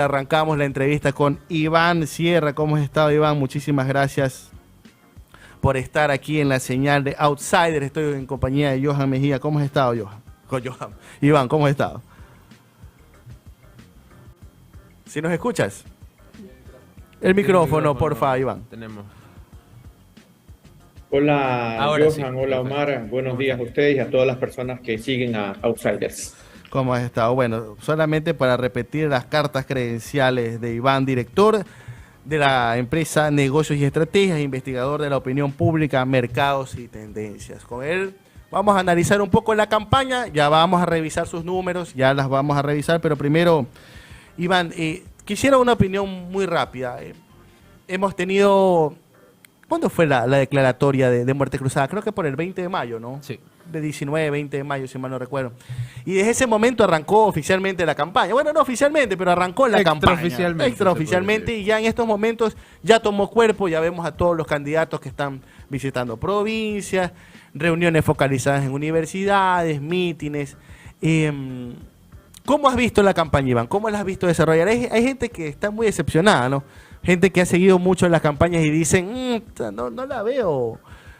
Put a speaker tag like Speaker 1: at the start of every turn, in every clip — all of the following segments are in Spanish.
Speaker 1: Arrancamos la entrevista con Iván Sierra. ¿Cómo has estado, Iván? Muchísimas gracias por estar aquí en la señal de Outsider. Estoy en compañía de Johan Mejía. ¿Cómo has estado, Johan? Con Johan. Iván, ¿cómo has estado? ¿Sí nos escuchas? El micrófono, porfa, Iván.
Speaker 2: Tenemos.
Speaker 3: Hola,
Speaker 2: Ahora
Speaker 3: Johan,
Speaker 2: sí,
Speaker 3: hola Omar, buenos días a ustedes y a todas las personas que siguen a Outsiders.
Speaker 1: ¿Cómo has estado? Bueno, solamente para repetir las cartas credenciales de Iván, director de la empresa Negocios y Estrategias, investigador de la opinión pública, mercados y tendencias. Con él vamos a analizar un poco la campaña, ya vamos a revisar sus números, ya las vamos a revisar, pero primero, Iván, quisiera una opinión muy rápida. Hemos tenido... ¿Cuándo fue la declaratoria de muerte cruzada? Creo que por el 20 de mayo, ¿no?
Speaker 2: Sí.
Speaker 1: De 19, 20 de mayo, si mal no recuerdo. Y desde ese momento arrancó oficialmente la campaña. Bueno, no oficialmente, pero arrancó la campaña. Extraoficialmente. Y ya en estos momentos ya tomó cuerpo, ya vemos a todos los candidatos que están visitando provincias, reuniones focalizadas en universidades, mítines. ¿Cómo has visto la campaña, Iván? ¿Cómo la has visto desarrollar? Hay gente que está muy decepcionada, ¿no? Gente que ha seguido mucho las campañas y dicen, no la veo.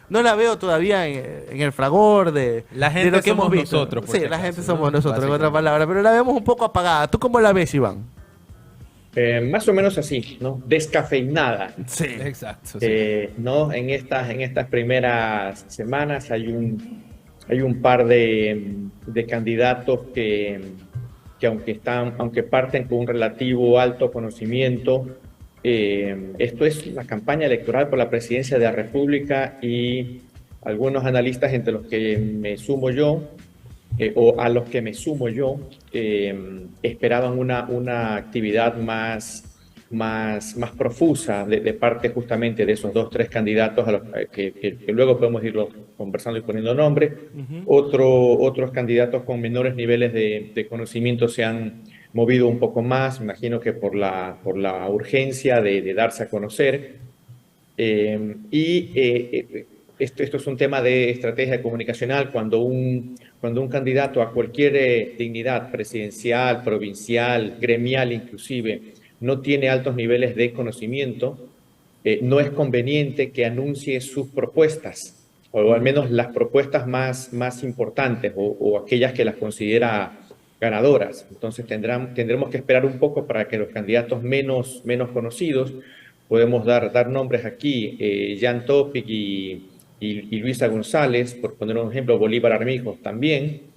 Speaker 1: No la veo todavía en el fragor de lo que hemos visto.
Speaker 2: Nosotros,
Speaker 1: sí, la gente somos nosotros, en otras palabras, pero la vemos un poco apagada. ¿Tú cómo la ves, Iván?
Speaker 3: Más o menos así, ¿no? Descafeinada.
Speaker 1: Sí.
Speaker 2: Exacto.
Speaker 3: ¿No? En estas primeras semanas hay un par de candidatos que aunque parten con un relativo alto conocimiento, esto es la campaña electoral por la presidencia de la República y algunos analistas, entre los que me sumo yo, o a los que me sumo yo, esperaban una actividad más profusa de parte justamente de esos 2, 3 candidatos a los que luego podemos irlos conversando y poniendo nombre. Otros candidatos con menores niveles de conocimiento se han movido un poco más, imagino que por la urgencia de darse a conocer. Esto es un tema de estrategia comunicacional. Cuando un candidato a cualquier dignidad presidencial, provincial, gremial inclusive, no tiene altos niveles de conocimiento, no es conveniente que anuncie sus propuestas, o al menos las propuestas más importantes o aquellas que las considera ganadoras. Entonces tendremos que esperar un poco para que los candidatos menos conocidos, podemos dar nombres aquí, Jan Topic y Luisa González, por poner un ejemplo, Bolívar Armijo también.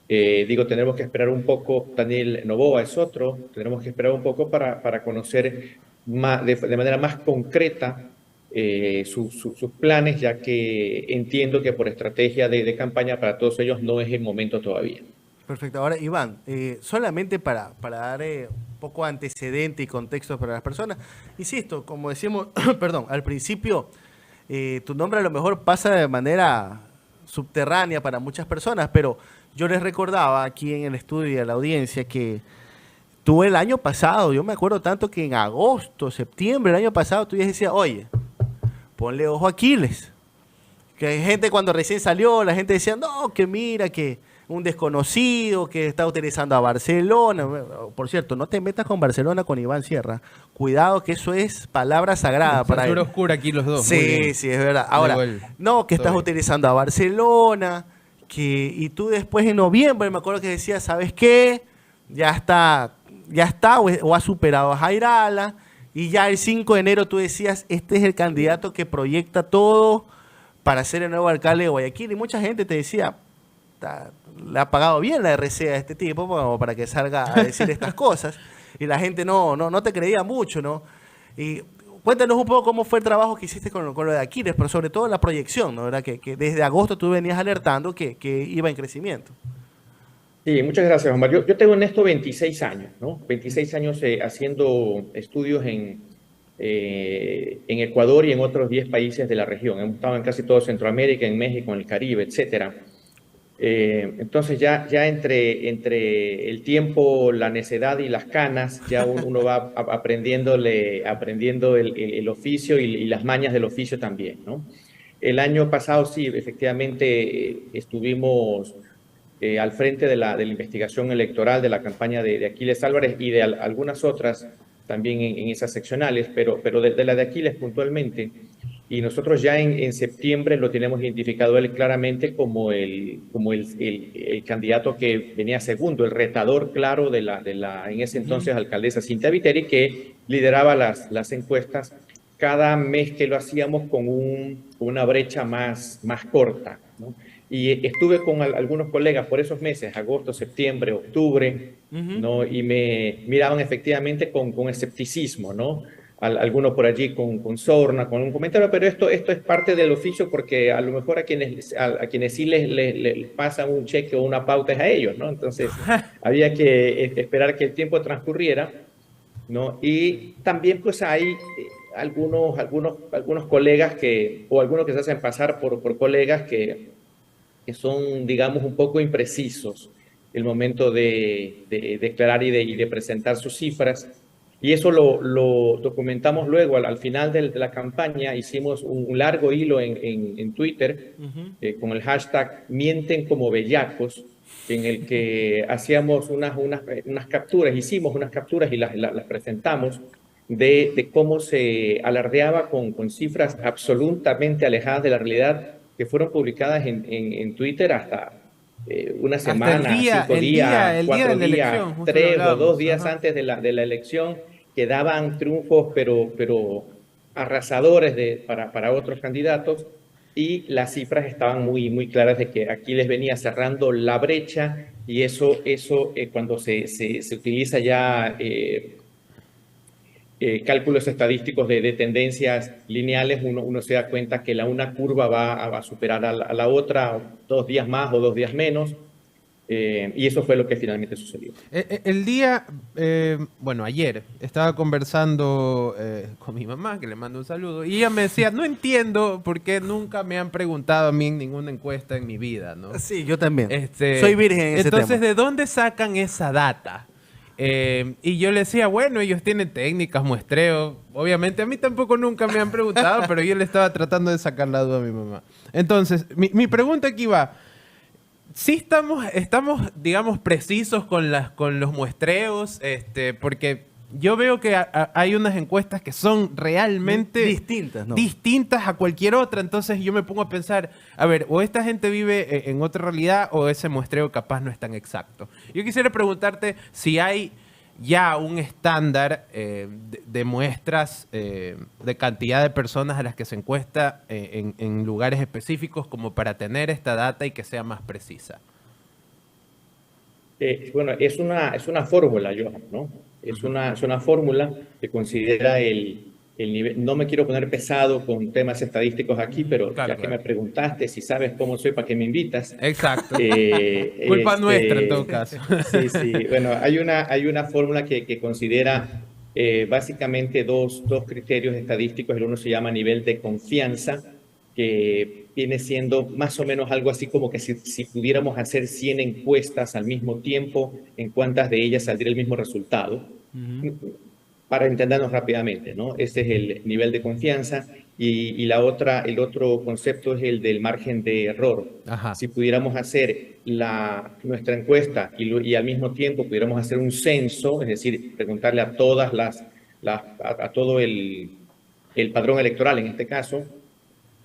Speaker 3: Tendremos que esperar un poco, Daniel Noboa es otro, tendremos que esperar un poco para conocer de manera más concreta sus planes, ya que entiendo que por estrategia de campaña para todos ellos no es el momento todavía.
Speaker 1: Perfecto. Ahora, Iván, solamente para dar un poco antecedente y contexto para las personas, insisto, como decimos, perdón, al principio, tu nombre a lo mejor pasa de manera subterránea para muchas personas, pero yo les recordaba aquí en el estudio y a la audiencia que tú el año pasado, yo me acuerdo tanto que en agosto, septiembre del año pasado, tú ya decías, oye, ponle ojo a Aquiles. Que hay gente cuando recién salió, la gente decía, no, que mira, que un desconocido que está utilizando a Barcelona. Por cierto, no te metas con Barcelona con Iván Sierra. Cuidado que eso es palabra sagrada para él.
Speaker 2: Oscura aquí los dos.
Speaker 1: Sí, es verdad. Ahora, no, que estás utilizando a Barcelona, y tú después en noviembre, me acuerdo que decías, ¿sabes qué? Ya está o ha superado a Jairala, y ya el 5 de enero tú decías, este es el candidato que proyecta todo para ser el nuevo alcalde de Guayaquil, y mucha gente te decía, le ha pagado bien la RC a este tipo como para que salga a decir estas cosas, y la gente no te creía mucho, ¿no? Y cuéntanos un poco cómo fue el trabajo que hiciste con lo de Aquiles, pero sobre todo la proyección, ¿no? ¿Verdad? Que desde agosto tú venías alertando que iba en crecimiento.
Speaker 3: Sí, muchas gracias, Omar. Yo tengo en esto 26 años, ¿no? 26 años haciendo estudios en Ecuador y en otros 10 países de la región. Hemos estado en casi todo Centroamérica, en México, en el Caribe, etcétera. Entonces ya entre el tiempo, la necedad y las canas, ya uno va aprendiendo el oficio y las mañas del oficio también, ¿no? El año pasado sí, efectivamente estuvimos al frente de la investigación electoral de la campaña de Aquiles Álvarez y de algunas otras también en esas seccionales, pero de la de Aquiles puntualmente. Y nosotros ya en septiembre lo tenemos identificado él claramente como el candidato que venía segundo, el retador claro de la en ese entonces alcaldesa Cintia Viteri, que lideraba las encuestas cada mes que lo hacíamos con una brecha más corta, ¿no? Y estuve con algunos colegas por esos meses, agosto, septiembre, octubre, ¿no? Y me miraban efectivamente con escepticismo, ¿no? Algunos por allí con sorna, con un comentario, pero esto es parte del oficio, porque a lo mejor a quienes sí les pasan un cheque o una pauta es a ellos, ¿no? Entonces había que esperar que el tiempo transcurriera, ¿no? Y también pues hay algunos colegas o algunos que se hacen pasar por colegas que son, digamos, un poco imprecisos el momento de declarar y de presentar sus cifras. Y eso lo documentamos luego al final de la campaña. Hicimos un largo hilo en Twitter con el hashtag mienten como bellacos, en el que hacíamos unas capturas, hicimos unas capturas y las presentamos de cómo se alardeaba con cifras absolutamente alejadas de la realidad, que fueron publicadas en Twitter hasta una semana, 5 días, 4 días, 3 o 2 días antes de la elección, que daban triunfos pero arrasadores para otros candidatos, y las cifras estaban muy claras de que aquí les venía cerrando la brecha, y eso cuando se utiliza ya cálculos estadísticos de tendencias lineales, uno se da cuenta que una curva va a superar a la otra 2 días más o 2 días menos, y eso fue lo que finalmente sucedió.
Speaker 2: Bueno, ayer estaba conversando con mi mamá, que le mando un saludo, y ella me decía, no entiendo por qué nunca me han preguntado a mí en ninguna encuesta en mi vida, ¿no?
Speaker 1: Sí, yo también. Soy virgen en ese
Speaker 2: entonces,
Speaker 1: tema.
Speaker 2: ¿de dónde sacan esa data? Y yo le decía, bueno, ellos tienen técnicas, muestreo. Obviamente a mí tampoco nunca me han preguntado, pero yo le estaba tratando de sacar la duda a mi mamá. Entonces, mi pregunta aquí va. Sí estamos, digamos, precisos con los muestreos, porque yo veo que hay unas encuestas que son realmente
Speaker 1: distintas, ¿no?
Speaker 2: Distintas a cualquier otra. Entonces yo me pongo a pensar, a ver, o esta gente vive en otra realidad o ese muestreo capaz no es tan exacto. Yo quisiera preguntarte si hay ya un estándar de muestras, de cantidad de personas a las que se encuesta en lugares específicos, como para tener esta data y que sea más precisa.
Speaker 3: Bueno, es una fórmula, Johan, ¿no? Es una fórmula que considera el nivel. No me quiero poner pesado con temas estadísticos aquí, pero
Speaker 2: claro,
Speaker 3: que me preguntaste si sabes cómo soy, ¿para qué me invitas?
Speaker 2: Exacto. Culpa nuestra, en todo caso.
Speaker 3: Sí. Bueno, hay una fórmula que considera básicamente dos criterios estadísticos. El uno se llama nivel de confianza, que viene siendo más o menos algo así como que si pudiéramos hacer 100 encuestas al mismo tiempo, ¿en cuántas de ellas saldría el mismo resultado? Para entendernos rápidamente, ¿no? Ese es el nivel de confianza, y el otro concepto es el del margen de error.
Speaker 2: Ajá.
Speaker 3: Si pudiéramos hacer nuestra encuesta y al mismo tiempo pudiéramos hacer un censo, es decir, preguntarle a todas a todo el padrón electoral, en este caso,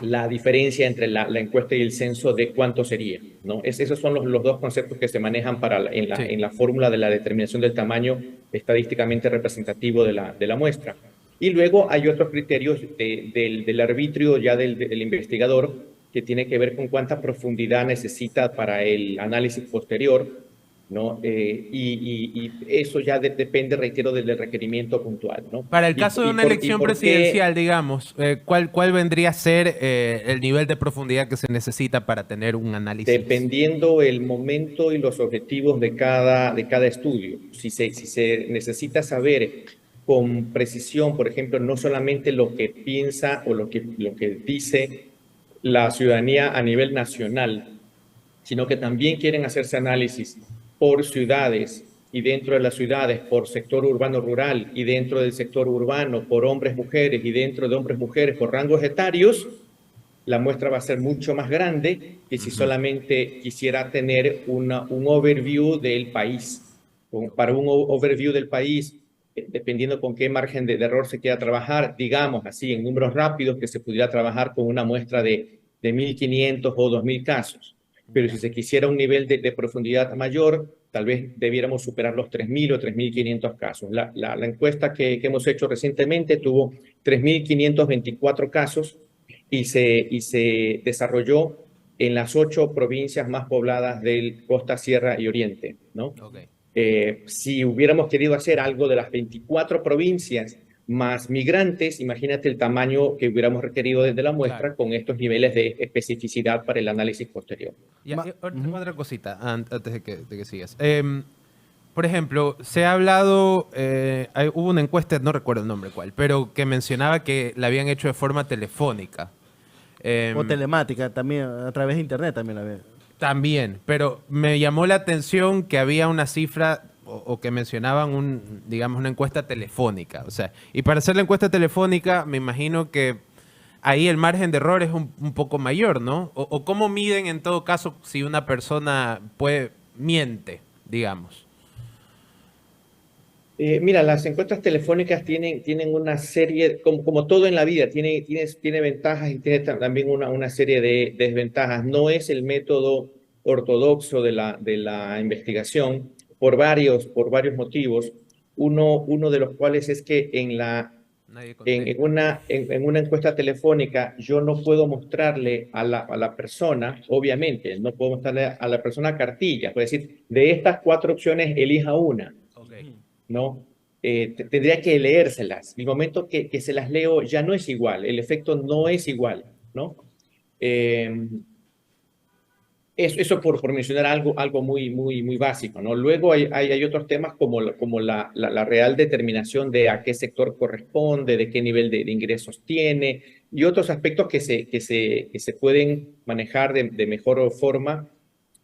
Speaker 3: la diferencia entre la encuesta y el censo de cuánto sería, ¿no? Esos son los dos conceptos que se manejan en la fórmula de la determinación del tamaño estadísticamente representativo de la muestra. Y luego hay otros criterios del arbitrio ya del investigador, que tiene que ver con cuánta profundidad necesita para el análisis posterior, ¿no? Y eso ya depende, reitero, del requerimiento puntual, ¿no?
Speaker 2: Para el caso de una elección presidencial, digamos, ¿cuál vendría a ser el nivel de profundidad que se necesita para tener un análisis?
Speaker 3: Dependiendo el momento y los objetivos de cada estudio. Si se necesita saber con precisión, por ejemplo, no solamente lo que piensa o lo que dice la ciudadanía a nivel nacional, sino que también quieren hacerse análisis por ciudades, y dentro de las ciudades por sector urbano-rural, y dentro del sector urbano por hombres-mujeres, y dentro de hombres-mujeres por rangos etarios, la muestra va a ser mucho más grande que si solamente quisiera tener un overview del país. Para un overview del país, dependiendo con qué margen de error se quiera trabajar, digamos así, en números rápidos, que se pudiera trabajar con una muestra de 1.500 o 2.000 casos. Pero si se quisiera un nivel de profundidad mayor, tal vez debiéramos superar los 3.000 o 3.500 casos. La encuesta que hemos hecho recientemente tuvo 3.524 casos y se desarrolló en las 8 provincias más pobladas del Costa, Sierra y Oriente, ¿no?
Speaker 2: Okay.
Speaker 3: Si hubiéramos querido hacer algo de las 24 provincias más migrantes, imagínate el tamaño que hubiéramos requerido desde la muestra,
Speaker 2: Claro.
Speaker 3: con estos niveles de especificidad para el análisis posterior.
Speaker 2: Ya, otra cosita antes de que sigas. Por ejemplo, se ha hablado, hubo una encuesta, no recuerdo el nombre cuál, pero que mencionaba que la habían hecho de forma telefónica.
Speaker 1: O telemática también, a través de internet también la ve.
Speaker 2: También, pero me llamó la atención que había una cifra o que mencionaban digamos, una encuesta telefónica. O sea, y para hacer la encuesta telefónica, me imagino que ahí el margen de error es un poco mayor, ¿no? O cómo miden en todo caso si una persona miente, digamos.
Speaker 3: Mira, las encuestas telefónicas tienen una serie, como todo en la vida, tiene ventajas y tiene también una serie de desventajas. No es el método ortodoxo de la investigación por varios motivos. Uno de los cuales es que
Speaker 2: Nadie
Speaker 3: en
Speaker 2: contesta.
Speaker 3: una encuesta telefónica yo no puedo mostrarle a la persona, obviamente, no puedo mostrarle a la persona cartillas. Puedo decir, de estas 4 opciones, elija una.
Speaker 2: Okay.
Speaker 3: ¿No? Tendría que leérselas. El momento que se las leo ya no es igual, el efecto no es igual, ¿no? Eh, eso por mencionar algo muy básico, ¿no? Luego hay otros temas como la real determinación de a qué sector corresponde, de qué nivel de ingresos tiene, y otros aspectos que se pueden manejar de mejor forma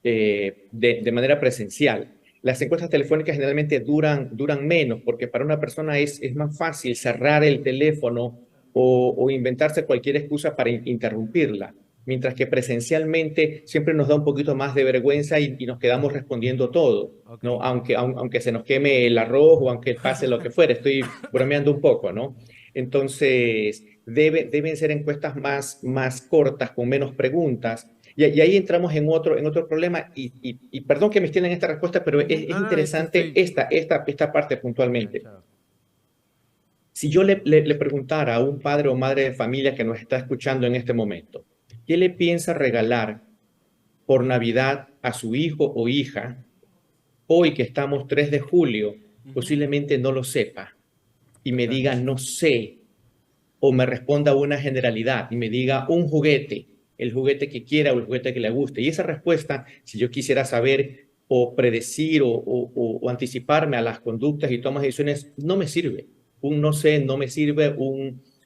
Speaker 3: de manera presencial. Las encuestas telefónicas generalmente duran menos, porque para una persona es más fácil cerrar el teléfono o inventarse cualquier excusa para interrumpirla, mientras que presencialmente siempre nos da un poquito más de vergüenza y nos quedamos respondiendo todo,
Speaker 2: Okay.
Speaker 3: ¿no? Aunque se nos queme el arroz o aunque pase lo que fuera, estoy bromeando un poco, ¿no? Entonces, deben ser encuestas más cortas, con menos preguntas. Y ahí entramos en otro problema, y perdón que me extienda en esta respuesta, pero es
Speaker 2: No, es que
Speaker 3: interesante
Speaker 2: estoy...
Speaker 3: esta parte puntualmente.
Speaker 2: enganchado.
Speaker 3: Si yo le preguntara a un padre o madre de familia que nos está escuchando en este momento, ¿qué le piensa regalar por Navidad a su hijo o hija, hoy que estamos 3 de julio, posiblemente no lo sepa y me
Speaker 2: ¿Verdad?
Speaker 3: diga no sé, o me responda una generalidad y me diga un juguete, el juguete que quiera o el juguete que le guste? Y esa respuesta, si yo quisiera saber o predecir o anticiparme a las conductas y tomas de decisiones, no me sirve. Un no sé no me sirve,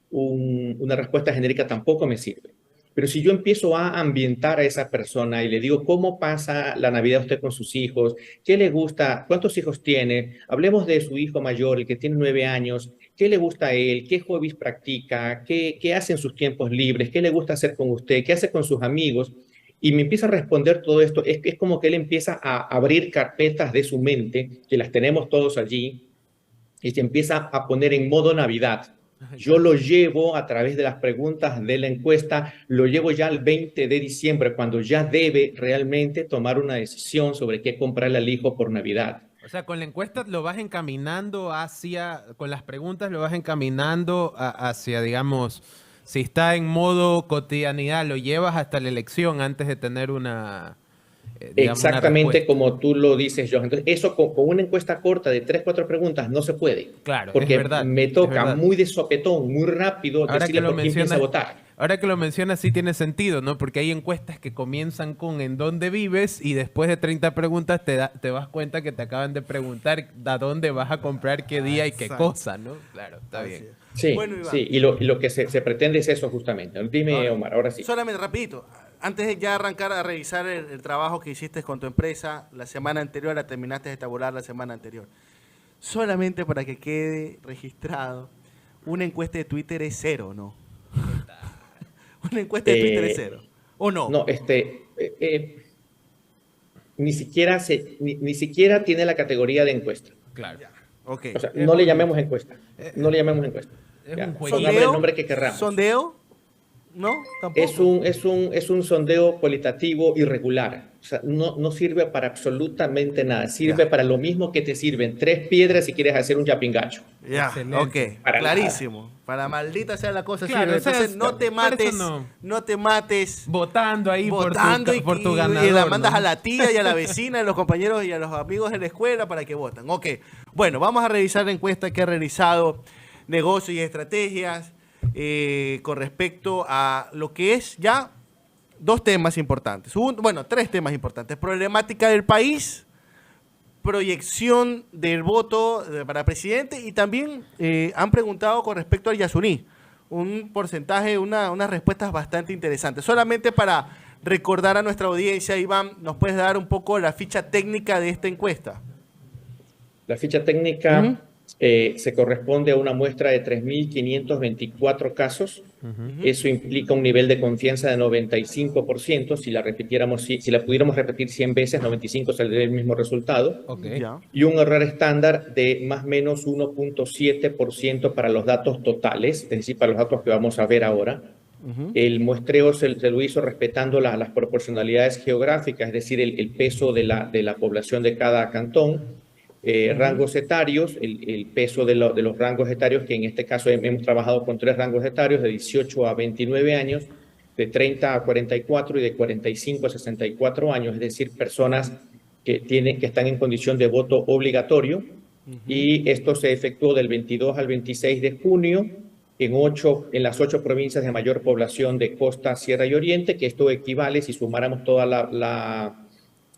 Speaker 3: una respuesta genérica tampoco me sirve. Pero si yo empiezo a ambientar a esa persona y le digo cómo pasa la Navidad usted con sus hijos, qué le gusta, cuántos hijos tiene, hablemos de su hijo mayor, el que tiene 9 años, qué le gusta a él, qué hobbies practica, qué hace en sus tiempos libres, qué le gusta hacer con usted, qué hace con sus amigos, y me empieza a responder todo esto, es como que él empieza a abrir carpetas de su mente, que las tenemos todos allí, y se empieza a poner en modo Navidad. Yo lo llevo a través de las preguntas de la encuesta, lo llevo ya al 20 de diciembre, cuando ya debe realmente tomar una decisión sobre qué comprarle al hijo por Navidad.
Speaker 2: O sea, con la encuesta lo vas encaminando con las preguntas lo vas encaminando hacia, digamos, si está en modo cotidianidad, lo llevas hasta la elección antes de tener digamos, una
Speaker 3: Exactamente
Speaker 2: respuesta.
Speaker 3: como tú lo dices, Josh. Entonces, eso con una encuesta corta de 3, 4 preguntas no se puede,
Speaker 2: Claro, es
Speaker 3: porque
Speaker 2: verdad,
Speaker 3: me
Speaker 2: es
Speaker 3: toca
Speaker 2: verdad.
Speaker 3: muy de sopetón, muy rápido
Speaker 2: Ahora que
Speaker 3: decirle
Speaker 2: lo
Speaker 3: por quién piensa
Speaker 2: mencionas,
Speaker 3: votar.
Speaker 2: ahora que lo mencionas sí tiene sentido, ¿no? Porque hay encuestas que comienzan con en dónde vives y después de 30 preguntas te das cuenta que te acaban de preguntar a dónde vas a comprar qué día y qué
Speaker 1: Exacto.
Speaker 2: cosa, ¿no? Claro, está
Speaker 1: Así
Speaker 2: bien.
Speaker 1: es.
Speaker 3: Sí,
Speaker 1: Bueno, Iván,
Speaker 3: sí, y lo que se pretende es eso justamente. Dime,
Speaker 1: ahora,
Speaker 3: Omar, ahora sí.
Speaker 1: solamente rapidito, antes de ya arrancar a revisar el trabajo que hiciste con tu empresa la semana anterior, la terminaste de tabular la semana anterior. Solamente para que quede registrado, una encuesta de Twitter es cero, ¿no? Una encuesta de Twitter es cero. ¿O no?
Speaker 3: No, ni siquiera tiene la categoría de encuesta.
Speaker 2: Claro.
Speaker 1: Ok.
Speaker 3: O sea, no le llamemos encuesta. No le llamemos encuesta.
Speaker 2: Es
Speaker 3: Ya,
Speaker 2: un jueguito.
Speaker 3: pongamos el nombre que querramos.
Speaker 1: ¿Sondeo? ¿No? Tampoco.
Speaker 3: Es un sondeo cualitativo irregular. O sea, no sirve para absolutamente nada. Sirve para lo mismo que te sirven 3 piedras si quieres hacer un yapingacho.
Speaker 1: Ya,
Speaker 2: Excelente.
Speaker 1: ok,
Speaker 3: Para
Speaker 1: clarísimo. Para maldita sea la cosa,
Speaker 2: Claro,
Speaker 1: sirve.
Speaker 2: o sea,
Speaker 1: Entonces no te
Speaker 2: para eso
Speaker 1: mates, no te mates
Speaker 2: Votando ahí
Speaker 1: votando
Speaker 2: por tu ganador.
Speaker 1: y la mandas
Speaker 2: ¿no?
Speaker 1: a la tía y a la vecina, y a los compañeros y a los amigos de la escuela para que voten. Ok, bueno, vamos a revisar la encuesta que ha realizado Negocios y Estrategias con respecto a lo que es ya 2 temas importantes. Bueno, 3 temas importantes. Problemática del país, proyección del voto para presidente y también han preguntado con respecto al Yasuní. Un porcentaje, unas respuestas bastante interesantes. Solamente para recordar a nuestra audiencia, Iván, ¿nos puedes dar un poco la ficha técnica de esta encuesta?
Speaker 3: La ficha técnica se corresponde a una muestra de 3.524 casos. Eso implica un nivel de confianza de 95%. Si la repitiéramos, si la pudiéramos repetir 100 veces, 95 saldría el mismo resultado.
Speaker 2: Okay.
Speaker 1: Ya.
Speaker 3: Y un error estándar de más o menos 1.7% para los datos totales, es decir, para los datos que vamos a ver ahora. El muestreo se lo hizo respetando las proporcionalidades geográficas, es decir, el peso de la población de cada cantón. Rangos etarios, el peso de los rangos etarios, que en este caso hemos trabajado con 3 rangos etarios, de 18 a 29 años, de 30 a 44 y de 45 a 64 años, es decir, personas que están en condición de voto obligatorio. Y esto se efectuó del 22 al 26 de junio en las 8 provincias de mayor población de Costa, Sierra y Oriente, que esto equivale, si sumáramos toda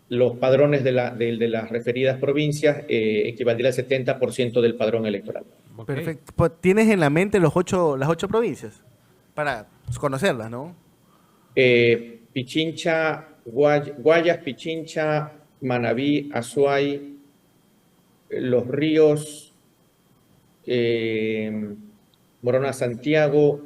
Speaker 3: los padrones de las referidas provincias, equivaldría al 70% del padrón electoral.
Speaker 2: Okay.
Speaker 1: Perfecto. Pues, ¿tienes en la mente las 8 provincias? Para conocerlas, ¿no?
Speaker 3: Pichincha, Guayas, Pichincha, Manabí, Azuay, Los Ríos, Morona, Santiago,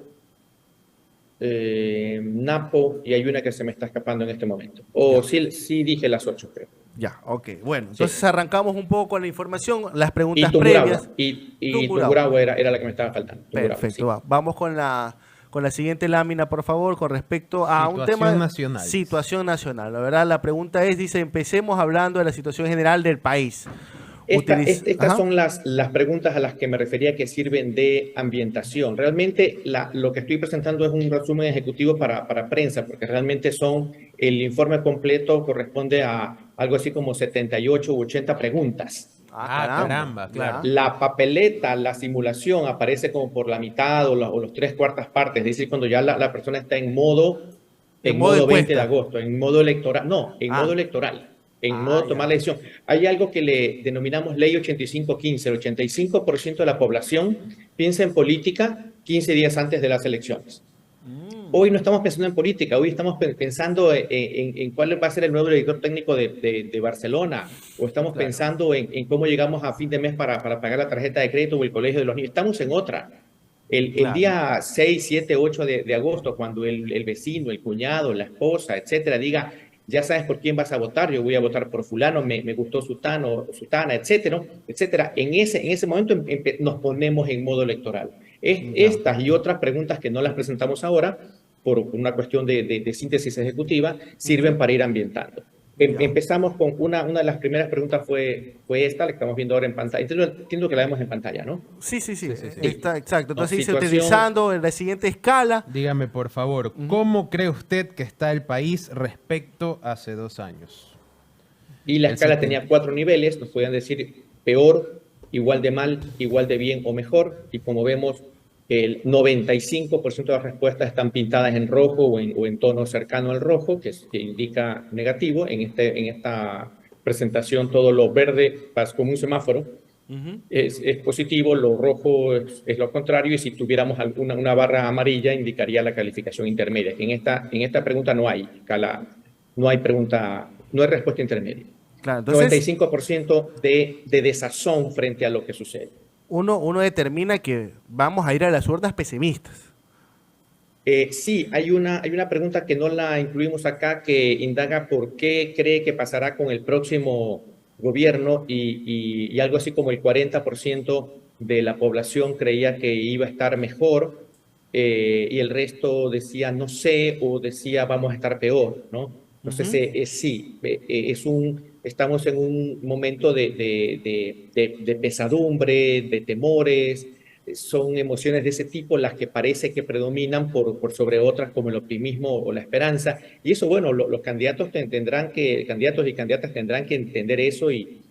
Speaker 3: Napo, y hay una que se me está escapando en este momento. Sí dije las 8, creo.
Speaker 1: Ya, ok. Bueno, entonces arrancamos un poco con la información, las preguntas
Speaker 3: Y Tungurahua,
Speaker 1: previas.
Speaker 3: y Tungurahua era la que me estaba faltando. Tungurahua,
Speaker 1: Perfecto,
Speaker 3: sí.
Speaker 1: Vamos con la siguiente lámina, por favor, con respecto a un tema
Speaker 2: nacional.
Speaker 1: Situación nacional. La verdad, la pregunta es, dice, empecemos hablando de la situación general del país.
Speaker 3: Estas son las preguntas a las que me refería, que sirven de ambientación. Realmente lo que estoy presentando es un resumen ejecutivo para prensa, porque realmente el informe completo corresponde a algo así como 78 u 80 preguntas.
Speaker 2: Caramba, claro.
Speaker 3: La papeleta, la simulación aparece como por la mitad o los 3/4 partes, es decir, cuando ya la persona está en modo 20 de agosto, en modo electoral, modo electoral. En modo tomar la decisión. Hay algo que le denominamos ley 85-15. El 85% de la población piensa en política 15 días antes de las elecciones. Hoy no estamos pensando en política, hoy estamos pensando en cuál va a ser el nuevo director técnico de Barcelona, o estamos pensando en cómo llegamos a fin de mes para pagar la tarjeta de crédito o el colegio de los niños. Estamos en otra. El día 6, 7, 8 de agosto, cuando el vecino, el cuñado, la esposa, etcétera, diga, ya sabes por quién vas a votar, yo voy a votar por fulano, me gustó sutano, sutana, etcétera, etcétera. En ese momento nos ponemos en modo electoral. Estas y otras preguntas que no las presentamos ahora, por una cuestión de síntesis ejecutiva, sirven para ir ambientando. Empezamos con una de las primeras preguntas fue esta, la que estamos viendo ahora en pantalla. Entiendo que la vemos en pantalla, ¿no?
Speaker 1: Sí. Está, exacto. Entonces dice,
Speaker 3: situación...
Speaker 1: utilizando en la siguiente escala.
Speaker 2: Dígame, por favor, ¿cómo cree usted que está el país respecto a hace 2 años?
Speaker 3: Y la escala tenía 4 niveles, nos podían decir peor, igual de mal, igual de bien o mejor. Y como vemos, el 95% de las respuestas están pintadas en rojo o en tono cercano al rojo, que indica negativo. En esta presentación todo lo verde pasa como un semáforo. Es positivo, lo rojo es lo contrario, y si tuviéramos una barra amarilla indicaría la calificación intermedia. En esta pregunta no hay respuesta intermedia.
Speaker 1: Claro, entonces,
Speaker 3: 95% de desazón frente a lo que sucede.
Speaker 1: Uno determina que vamos a ir a las urnas pesimistas.
Speaker 3: Sí, hay una pregunta que no la incluimos acá que indaga por qué cree que pasará con el próximo gobierno y algo así como el 40% de la población creía que iba a estar mejor y el resto decía no sé o decía vamos a estar peor, ¿no? Entonces,
Speaker 1: Ujú.
Speaker 3: sí, estamos en un momento de pesadumbre, de temores, son emociones de ese tipo las que parece que predominan por sobre otras como el optimismo o la esperanza. Y eso, bueno, los candidatos candidatos y candidatas tendrán que entender eso y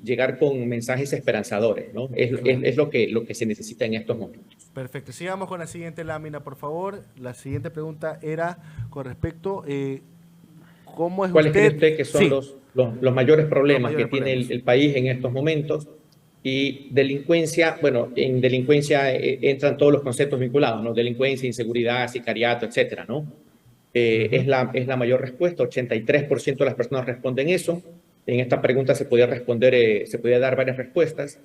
Speaker 3: llegar con mensajes esperanzadores, ¿no? Es lo que se necesita en estos momentos.
Speaker 1: Perfecto. Sigamos con la siguiente lámina, por favor. La siguiente pregunta era con respecto, ¿cómo es
Speaker 3: ¿Cuáles cree
Speaker 1: usted?
Speaker 3: usted que son
Speaker 1: Sí,
Speaker 3: los mayores
Speaker 1: los
Speaker 3: problemas que
Speaker 1: mayores
Speaker 3: tiene
Speaker 1: problemas.
Speaker 3: el país en estos momentos? Y delincuencia, bueno, en delincuencia entran todos los conceptos vinculados, ¿no? Delincuencia, inseguridad, sicariato, etcétera, ¿no?
Speaker 2: Ujú.
Speaker 3: Es la mayor respuesta, 83% de las personas responden eso. En esta pregunta se podía dar varias respuestas.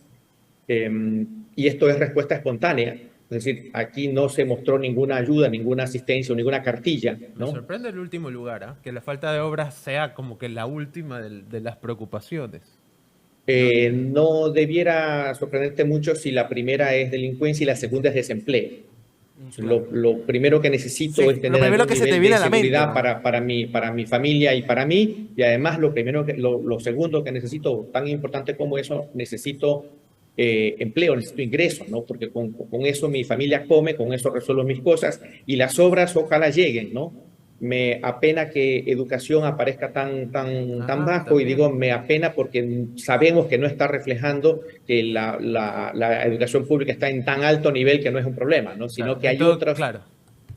Speaker 3: Eh, y esto es respuesta espontánea, es decir, aquí no se mostró ninguna ayuda, ninguna asistencia o ninguna cartilla,
Speaker 2: Me
Speaker 3: ¿no?
Speaker 2: sorprende el último lugar, ¿ah? Que la falta de obras sea como que la última de las preocupaciones. No,
Speaker 3: No debiera sorprenderte mucho si la primera es delincuencia y la segunda es desempleo.
Speaker 1: Claro.
Speaker 3: Lo primero que necesito
Speaker 1: Sí,
Speaker 3: es
Speaker 1: lo
Speaker 3: tener
Speaker 1: primero
Speaker 3: algún
Speaker 1: que se te
Speaker 3: nivel de
Speaker 1: viene a la mente,
Speaker 3: seguridad
Speaker 1: ¿no?
Speaker 3: para mi familia y para mí. Y además, lo segundo que necesito, tan importante como eso, necesito empleo, necesito ingresos, ¿no? Porque con eso mi familia come, con eso resuelvo mis cosas y las obras ojalá lleguen, ¿no? Me apena que educación aparezca tan
Speaker 2: ajá,
Speaker 3: bajo y
Speaker 2: también.
Speaker 3: digo me apena porque sabemos que no está reflejando que la educación pública está en tan alto nivel que no es un problema, ¿no?
Speaker 2: Claro,
Speaker 3: Sino que hay otros
Speaker 2: claro.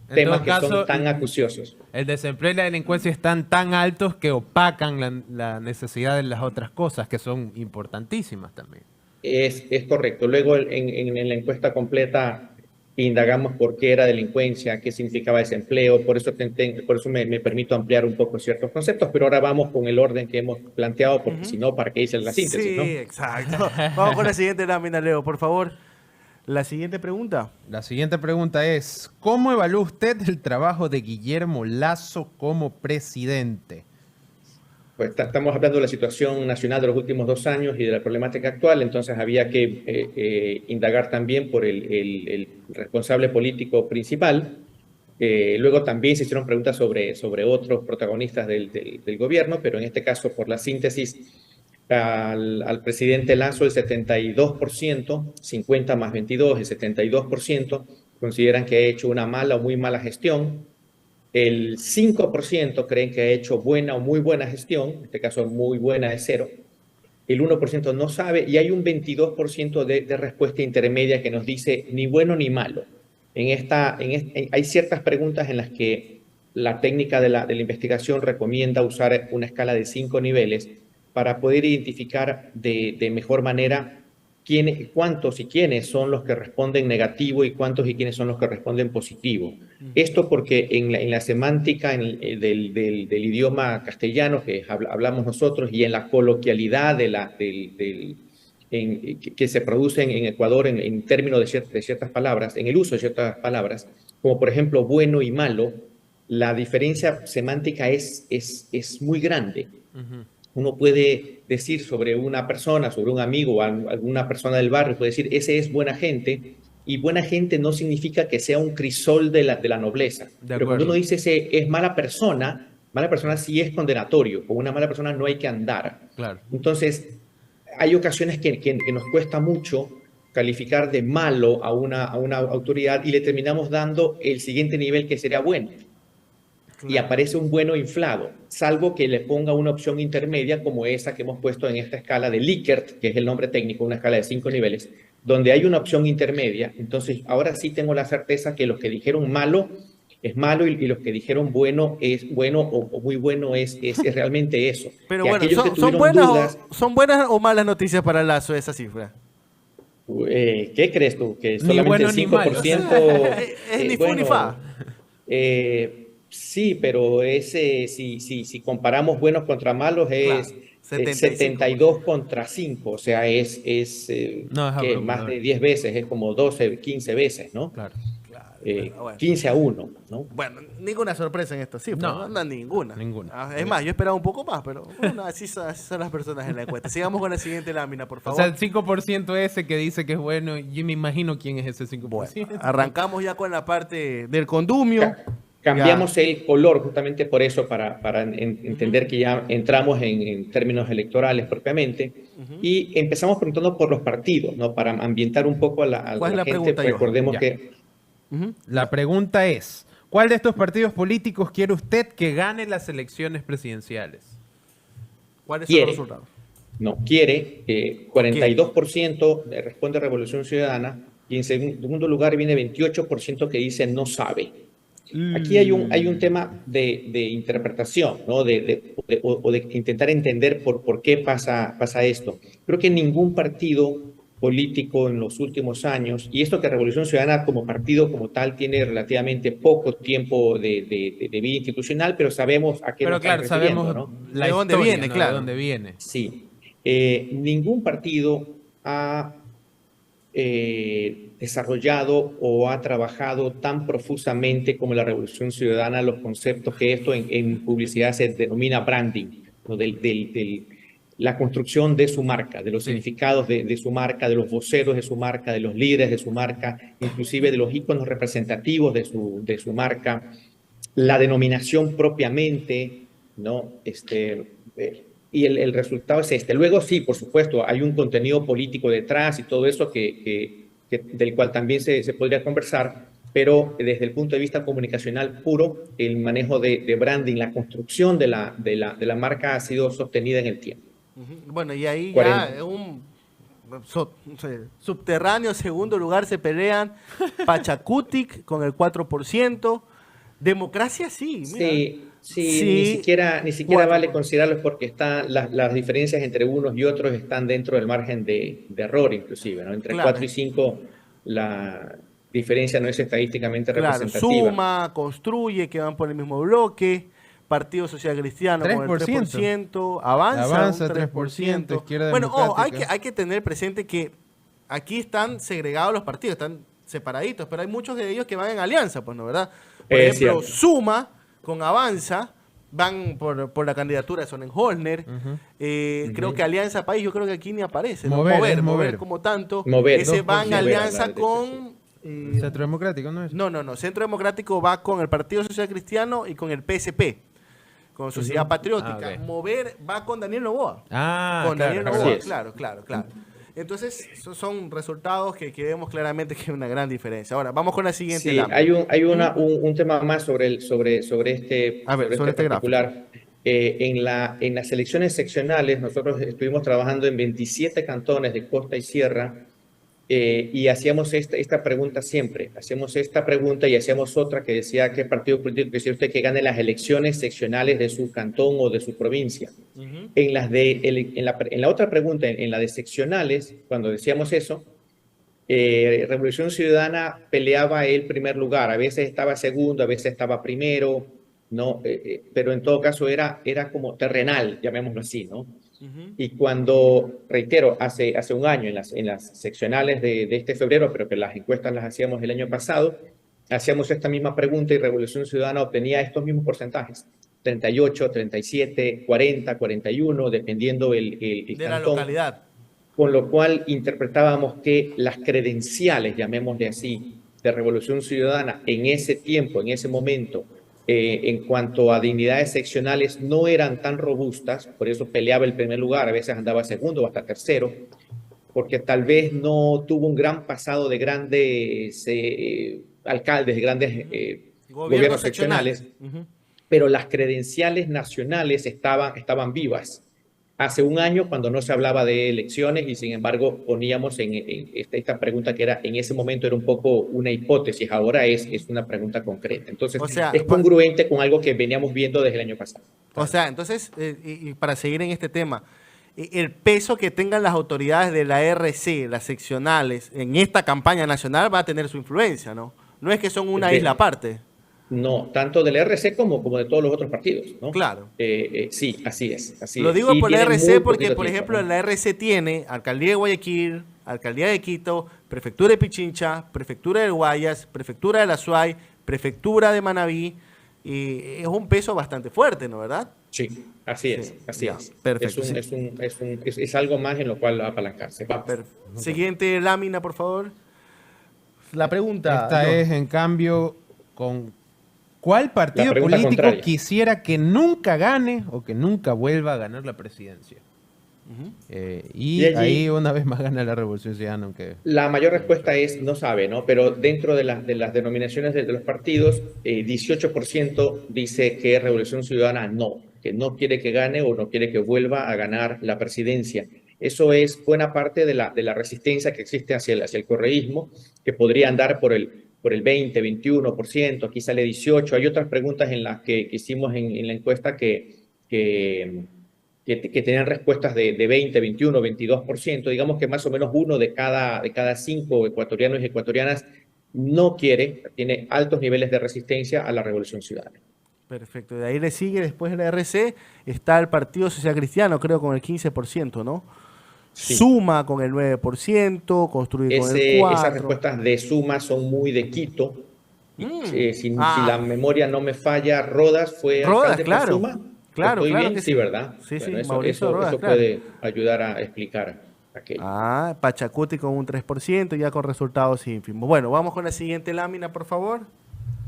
Speaker 2: En
Speaker 3: temas
Speaker 2: todo
Speaker 3: que son
Speaker 2: caso,
Speaker 3: tan acuciosos.
Speaker 2: el desempleo y la delincuencia están tan altos que opacan la necesidad de las otras cosas que son importantísimas también.
Speaker 3: Es correcto. Luego en la encuesta completa indagamos por qué era delincuencia, qué significaba desempleo, por eso me permito ampliar un poco ciertos conceptos, pero ahora vamos con el orden que hemos planteado, porque si
Speaker 1: Ujú.
Speaker 3: no, ¿para qué hice la síntesis,
Speaker 1: Sí,
Speaker 3: no?
Speaker 1: exacto. Vamos con la siguiente lámina, Leo, por favor. La siguiente pregunta.
Speaker 2: La siguiente pregunta es, ¿cómo evalúa usted el trabajo de Guillermo Lasso como presidente?
Speaker 3: Pues estamos hablando de la situación nacional de los últimos 2 años y de la problemática actual, entonces había que indagar también por el responsable político principal. Luego también se hicieron preguntas sobre otros protagonistas del gobierno, pero en este caso, por la síntesis, al presidente Lasso el 72%, 50 más 22, el 72% consideran que ha hecho una mala o muy mala gestión. El 5% creen que ha hecho buena o muy buena gestión, en este caso muy buena es cero. El 1% no sabe y hay un 22% de respuesta intermedia que nos dice ni bueno ni malo. Hay ciertas preguntas en las que la técnica de la investigación recomienda usar una escala de 5 niveles para poder identificar de mejor manera cuántos y quiénes son los que responden negativo y cuántos y quiénes son los que responden positivo. Esto porque en la semántica del idioma castellano que hablamos nosotros y en la coloquialidad que se produce en Ecuador en términos de ciertas palabras, en el uso de ciertas palabras, como por ejemplo bueno y malo, la diferencia semántica es muy grande.
Speaker 2: Ujú.
Speaker 3: Uno puede decir sobre una persona, sobre un amigo o alguna persona del barrio, puede decir, ese es buena gente, y buena gente no significa que sea un crisol de la nobleza.
Speaker 2: De
Speaker 3: Pero cuando uno
Speaker 2: acuerdo,
Speaker 3: dice ese es mala persona sí es condenatorio, con una mala persona no hay que andar.
Speaker 2: claro.
Speaker 3: Entonces, hay ocasiones que nos cuesta mucho calificar de malo a una autoridad y le terminamos dando el siguiente nivel que sería bueno y
Speaker 1: Claro.
Speaker 3: aparece un bueno inflado, salvo que le ponga una opción intermedia como esa que hemos puesto en esta escala de Likert, que es el nombre técnico, una escala de 5 niveles, donde hay una opción intermedia. Entonces, ahora sí tengo la certeza que los que dijeron malo es malo y los que dijeron bueno es bueno o muy bueno es realmente eso.
Speaker 1: Pero
Speaker 3: Y
Speaker 1: bueno,
Speaker 3: aquellos que
Speaker 1: ¿son
Speaker 3: tuvieron
Speaker 1: buenas
Speaker 3: dudas,
Speaker 1: son buenas o malas noticias para Lazo esa cifra?
Speaker 3: ¿qué crees tú? ¿Que
Speaker 2: Ni
Speaker 3: solamente el
Speaker 2: bueno ni
Speaker 3: cinco por
Speaker 2: malo.
Speaker 3: ciento
Speaker 1: Es ni fu ni
Speaker 3: bueno,
Speaker 1: fa.
Speaker 3: Sí, pero si comparamos buenos contra malos
Speaker 1: Claro,
Speaker 3: es 72
Speaker 1: 75%.
Speaker 3: contra 5, o sea, es
Speaker 2: No, es
Speaker 3: que más
Speaker 2: abrumador.
Speaker 3: de 10 veces, es como 12, 15 veces, ¿no?
Speaker 2: Claro.
Speaker 1: Bueno.
Speaker 3: 15-1, ¿no?
Speaker 1: Bueno, ninguna sorpresa en esta cifra,
Speaker 2: No,
Speaker 1: no, ninguna.
Speaker 2: ninguna.
Speaker 1: Es más, yo esperaba un poco más, pero bueno, así son las personas en la encuesta. Sigamos con la siguiente lámina, por
Speaker 2: O
Speaker 1: favor.
Speaker 2: sea, el 5% ese que dice que es bueno, yo me imagino quién es ese 5%.
Speaker 1: Bueno, arrancamos ya con la parte del condumio.
Speaker 3: Cambiamos el color justamente por eso, para entender que ya entramos en términos electorales propiamente, y empezamos preguntando por los partidos, ¿no? Para ambientar un poco a
Speaker 1: ¿Cuál es
Speaker 3: la
Speaker 1: la
Speaker 3: gente.
Speaker 1: pregunta, Johan?
Speaker 3: Recordemos
Speaker 2: Ya.
Speaker 3: que
Speaker 2: La pregunta es, ¿cuál de estos partidos políticos quiere usted que gane las elecciones presidenciales?
Speaker 1: ¿Cuáles son los resultados?
Speaker 3: no quiere, 42% responde Revolución Ciudadana, y en segundo lugar viene 28% que dice no sabe. Aquí hay un tema de interpretación, ¿no? de intentar entender por qué pasa esto. Creo que ningún partido político en los últimos años, y esto que Revolución Ciudadana como partido como tal tiene relativamente poco tiempo de vida institucional, pero sabemos a qué
Speaker 2: Pero
Speaker 3: nos
Speaker 2: claro,
Speaker 3: estamos refiriendo,
Speaker 2: sabemos
Speaker 3: ¿no?
Speaker 2: la
Speaker 1: De dónde
Speaker 2: historia,
Speaker 1: viene,
Speaker 2: ¿no?
Speaker 1: claro.
Speaker 2: De dónde viene.
Speaker 3: Sí. Ningún partido ha desarrollado o ha trabajado tan profusamente como la Revolución Ciudadana los conceptos que esto en publicidad se denomina branding, ¿no? La construcción de su marca, de los significados de su marca, de los voceros de su marca, de los líderes de su marca, inclusive de los íconos representativos de su marca, la denominación propiamente, ¿no? Y el resultado es este. Luego sí, por supuesto, hay un contenido político detrás y todo eso del cual también se podría conversar, pero desde el punto de vista comunicacional puro, el manejo de branding, la construcción de la marca ha sido sostenida en el tiempo.
Speaker 1: Bueno, y ahí
Speaker 3: 40.
Speaker 1: ya un subterráneo segundo lugar se pelean Pachacutic con el 4%. Democracia sí, mira.
Speaker 3: Sí,
Speaker 1: Sí,
Speaker 3: ni siquiera
Speaker 1: 4%.
Speaker 3: vale considerarlos porque las diferencias entre unos y otros están dentro del margen de error inclusive, ¿no? Entre
Speaker 1: Claro.
Speaker 3: 4 y 5 la diferencia no es estadísticamente
Speaker 1: Claro,
Speaker 3: representativa.
Speaker 1: Suma, Construye, que van por el mismo bloque. Partido Social Cristiano con el 3%, Avanza un 3%.
Speaker 2: Izquierda
Speaker 1: Bueno,
Speaker 2: Democrática.
Speaker 1: hay que tener presente que aquí están segregados los partidos, están separaditos, pero hay muchos de ellos que van en alianza, pues, ¿no? ¿Verdad? Por
Speaker 3: Es
Speaker 1: ejemplo,
Speaker 3: cierto.
Speaker 1: Suma con Avanza van por la candidatura de Sonnenholner. Creo que Alianza País, yo creo que aquí ni aparece, ¿no?
Speaker 2: Mover,
Speaker 1: Mover como tanto.
Speaker 3: Mover,
Speaker 1: Ese
Speaker 3: 2%.
Speaker 1: va en alianza
Speaker 3: Mover,
Speaker 1: con...
Speaker 2: Centro Democrático, ¿no es?
Speaker 1: No. Centro Democrático va con el Partido Social Cristiano y con el PSP, con Sociedad Patriótica.
Speaker 2: Ah, ok.
Speaker 1: Mover va con Daniel Noboa.
Speaker 2: claro,
Speaker 1: Con Daniel
Speaker 2: claro.
Speaker 1: Noboa,
Speaker 3: Así es.
Speaker 1: claro. Entonces, esos son resultados que vemos claramente que hay una gran diferencia. Ahora, vamos con la siguiente
Speaker 3: Sí,
Speaker 1: lámina.
Speaker 3: hay un tema más sobre este
Speaker 1: A ver, sobre este
Speaker 3: particular. En las elecciones seccionales, nosotros estuvimos trabajando en 27 cantones de costa y sierra, y hacíamos esta pregunta siempre. Hacíamos esta pregunta y hacíamos otra que decía qué partido político quisiera usted que gane las elecciones seccionales de su cantón o de su provincia. En la otra pregunta, en la de seccionales, cuando decíamos eso, Revolución Ciudadana peleaba el primer lugar. A veces estaba segundo, a veces estaba primero, ¿no? Pero en todo caso era como terrenal, llamémoslo así, ¿no? Y cuando, reitero, hace un año en las seccionales de este febrero, pero que las encuestas las hacíamos el año pasado, hacíamos esta misma pregunta y Revolución Ciudadana obtenía estos mismos porcentajes: 38, 37, 40, 41, dependiendo el
Speaker 1: de la
Speaker 3: cantón.
Speaker 1: localidad.
Speaker 3: Con lo cual interpretábamos que las credenciales, llamémosle así, de Revolución Ciudadana en ese tiempo, en ese momento, en cuanto a dignidades seccionales, no eran tan robustas, por eso peleaba el primer lugar, a veces andaba segundo o hasta tercero, porque tal vez no tuvo un gran pasado de grandes alcaldes, de grandes gobiernos seccionales, pero las credenciales nacionales estaban vivas. Hace un año, cuando no se hablaba de elecciones, y sin embargo poníamos en esta pregunta que era en ese momento era un poco una hipótesis, ahora es una pregunta concreta. Entonces,
Speaker 1: O sea,
Speaker 3: es congruente con algo que veníamos viendo desde el año pasado.
Speaker 1: O sea, entonces, y para seguir en este tema, el peso que tengan las autoridades de la RC, las seccionales, en esta campaña nacional va a tener su influencia, ¿no? No es que son una isla aparte.
Speaker 3: No, tanto del RC como de todos los otros partidos, ¿no?
Speaker 1: Claro.
Speaker 3: Sí, así es. Así
Speaker 1: Lo
Speaker 3: es.
Speaker 1: digo
Speaker 3: Y
Speaker 1: por la
Speaker 3: tiene
Speaker 1: RC
Speaker 3: muy
Speaker 1: porque,
Speaker 3: poquito
Speaker 1: por
Speaker 3: tiempo,
Speaker 1: ejemplo,
Speaker 3: ¿no?
Speaker 1: la RC tiene Alcaldía de Guayaquil, Alcaldía de Quito, Prefectura de Pichincha, Prefectura del Guayas, Prefectura de la Suay, Prefectura de Manabí, y es un peso bastante fuerte, ¿no? ¿Verdad?
Speaker 3: Sí, así
Speaker 1: Sí,
Speaker 3: es, así
Speaker 1: ya,
Speaker 3: es.
Speaker 1: perfecto. Sí,
Speaker 3: Es algo más en lo cual apalancarse. Vamos.
Speaker 1: siguiente lámina, por favor. La pregunta,
Speaker 2: Esta
Speaker 1: John.
Speaker 2: es, en cambio, con ¿cuál
Speaker 3: La
Speaker 2: partido
Speaker 3: pregunta
Speaker 2: político
Speaker 3: contraria.
Speaker 2: quisiera que nunca gane o que nunca vuelva a ganar la presidencia?
Speaker 3: Y
Speaker 2: Y ahí
Speaker 3: allí
Speaker 2: una vez más gana la Revolución Ciudadana, aunque...
Speaker 3: la mayor respuesta es no sabe, ¿no? Pero dentro de las denominaciones de los partidos, 18% dice que Revolución Ciudadana no, que no quiere que gane o no quiere que vuelva a ganar la presidencia. Eso es buena parte de la resistencia que existe hacia el correísmo, que podría andar por el 20, 21%, aquí sale 18%. Hay otras preguntas en las que hicimos en la encuesta que que tenían respuestas de 20, 21, 22%, digamos que más o menos uno de cada cinco ecuatorianos y ecuatorianas no quiere, tiene altos niveles de resistencia a la revolución ciudadana.
Speaker 1: Perfecto. De ahí le sigue, después de la RC, está el Partido Social Cristiano, creo, con el 15%, ¿no?
Speaker 3: Sí,
Speaker 1: Suma con el 9%, Construye con el
Speaker 3: esas
Speaker 1: 4%.
Speaker 3: respuestas de suma son muy de Quito. Y, si la
Speaker 1: Ah,
Speaker 3: memoria no me falla, Rodas fue
Speaker 1: Rodas,
Speaker 3: alcalde por
Speaker 1: claro.
Speaker 3: suma.
Speaker 1: Claro,
Speaker 3: ¿Estoy
Speaker 1: claro
Speaker 3: bien?
Speaker 1: que
Speaker 3: Sí,
Speaker 1: sí.
Speaker 3: ¿verdad?
Speaker 1: Sí, sí,
Speaker 3: Bueno,
Speaker 1: Mauricio Rodas,
Speaker 3: eso
Speaker 1: claro.
Speaker 3: puede ayudar a explicar aquello.
Speaker 1: Ah, Pachacuti con un 3%, ya con resultados ínfimos. Bueno, vamos con la siguiente lámina, por favor.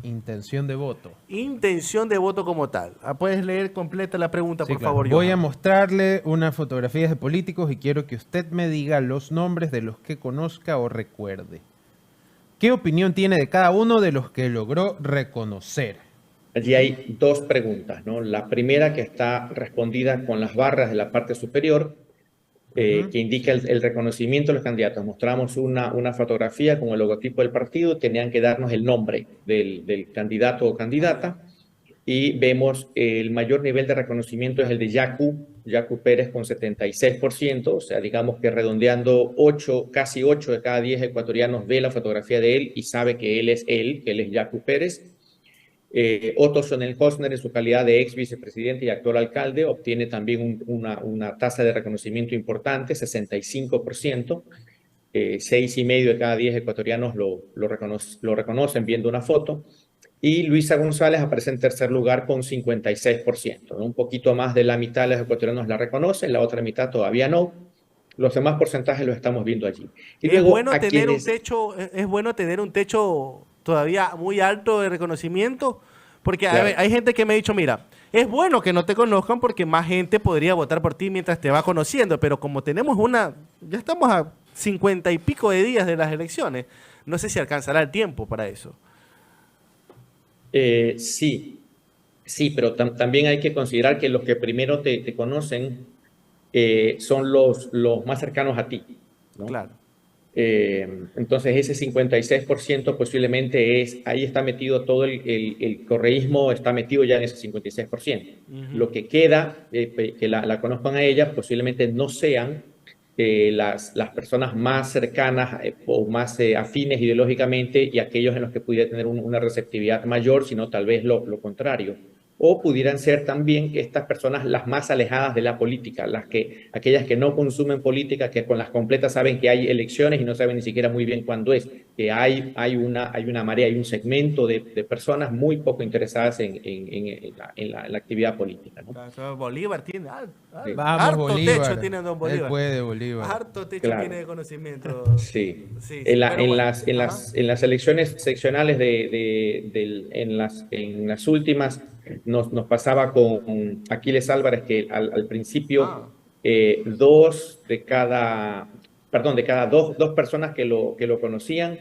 Speaker 2: Intención de voto.
Speaker 1: Intención de voto como tal. Puedes leer completa la pregunta,
Speaker 2: Sí,
Speaker 1: por
Speaker 2: claro.
Speaker 1: favor,
Speaker 2: Voy a
Speaker 1: Johan.
Speaker 2: mostrarle unas fotografías de políticos y quiero que usted me diga los nombres de los que conozca o recuerde. ¿Qué opinión tiene de cada uno de los que logró reconocer?
Speaker 3: Allí hay dos preguntas, ¿no? La primera que está respondida con las barras de la parte superior,
Speaker 2: Ujú.
Speaker 3: que indica el reconocimiento de los candidatos. Mostramos una fotografía con el logotipo del partido, tenían que darnos el nombre del candidato o candidata y vemos el mayor nivel de reconocimiento es el de Yacu Pérez con 76%, o sea, digamos que redondeando 8, casi 8 de cada 10 ecuatorianos ve la fotografía de él y sabe que él, que él es Yacu Pérez. Otto Schonel-Hosner, en su calidad de ex vicepresidente y actual alcalde, obtiene también una tasa de reconocimiento importante, 65%. 6,5 de cada 10 ecuatorianos lo reconocen viendo una foto. Y Luisa González aparece en tercer lugar con 56%, ¿no? Un poquito más de la mitad de los ecuatorianos la reconocen, la otra mitad todavía no. Los demás porcentajes los estamos viendo allí. Y
Speaker 1: Es
Speaker 3: luego
Speaker 1: bueno
Speaker 3: a
Speaker 1: tener un
Speaker 3: quienes...
Speaker 1: techo, es bueno tener un techo todavía muy alto de reconocimiento, porque
Speaker 3: Claro.
Speaker 1: hay gente que me ha dicho, mira, es bueno que no te conozcan porque más gente podría votar por ti mientras te va conociendo, pero como tenemos ya estamos a 50 y pico de días de las elecciones, no sé si alcanzará el tiempo para eso.
Speaker 3: Sí, sí, pero también hay que considerar que los que primero te conocen son los más cercanos a ti, ¿no?
Speaker 1: Claro.
Speaker 3: Entonces ese 56% posiblemente ahí está metido todo el correísmo, está metido ya en ese 56%.
Speaker 1: Ujú.
Speaker 3: Lo que queda, que la conozcan a ella, posiblemente no sean las personas más cercanas o más afines ideológicamente y aquellos en los que pudiera tener una receptividad mayor, sino tal vez lo contrario. O pudieran ser también estas personas las más alejadas de la política, aquellas que no consumen política, que con las completas saben que hay elecciones y no saben ni siquiera muy bien cuándo es, que hay una marea, hay un segmento de personas muy poco interesadas en la actividad política, ¿no?
Speaker 1: Claro, Bolívar tiene
Speaker 3: Sí.
Speaker 2: Vamos,
Speaker 1: harto
Speaker 2: Bolívar.
Speaker 1: techo, tiene don
Speaker 2: Él
Speaker 1: Bolívar.
Speaker 2: puede, Bolívar.
Speaker 1: Harto techo
Speaker 3: Claro.
Speaker 1: tiene de conocimiento.
Speaker 3: Sí.
Speaker 1: Sí, sí, pero bueno. Ajá.
Speaker 3: En las elecciones seccionales en las últimas nos pasaba con Aquiles Álvarez que al principio
Speaker 1: Ah,
Speaker 3: de cada dos personas que lo conocían,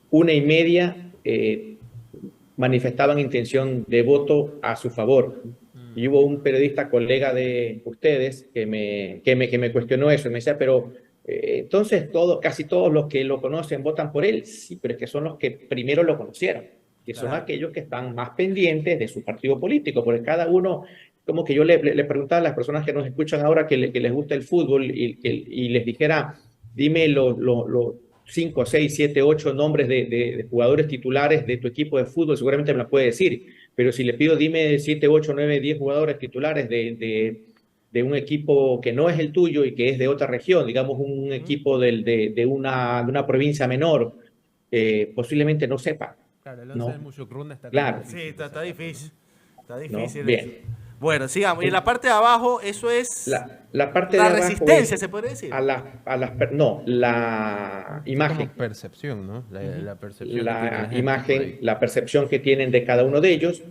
Speaker 3: una y media manifestaban intención de voto a su favor. Y hubo un periodista colega de ustedes que me cuestionó eso y me decía, pero entonces casi todos los que lo conocen votan por él. Sí, pero es que son los que primero lo conocieron, que son
Speaker 1: claro.
Speaker 3: aquellos que están más pendientes de su partido político, porque cada uno, como que yo le preguntaba a las personas que nos escuchan ahora que les gusta el fútbol y les dijera, dime 5, 6, 7, 8 nombres de jugadores titulares de tu equipo de fútbol, seguramente me lo puede decir. Pero si le pido, dime 7, 8, 9, 10 jugadores titulares de un equipo que no es el tuyo y que es de otra región, digamos un equipo de una provincia menor, posiblemente no sepa.
Speaker 2: Claro, el 11
Speaker 3: ¿no?
Speaker 2: de Muchucruna está
Speaker 3: Claro.
Speaker 1: Sí, está difícil. Está
Speaker 3: ¿No?
Speaker 1: difícil.
Speaker 3: Bien.
Speaker 1: Bueno, sigamos. Y en la parte de abajo, eso es
Speaker 3: La parte
Speaker 1: la
Speaker 3: de abajo
Speaker 1: resistencia,
Speaker 3: es
Speaker 1: se puede decir.
Speaker 3: no, la imagen.
Speaker 2: Como percepción, ¿no? La percepción que tiene
Speaker 3: La
Speaker 2: gente por
Speaker 3: imagen,
Speaker 2: ahí.
Speaker 3: la percepción que tienen de cada uno de ellos.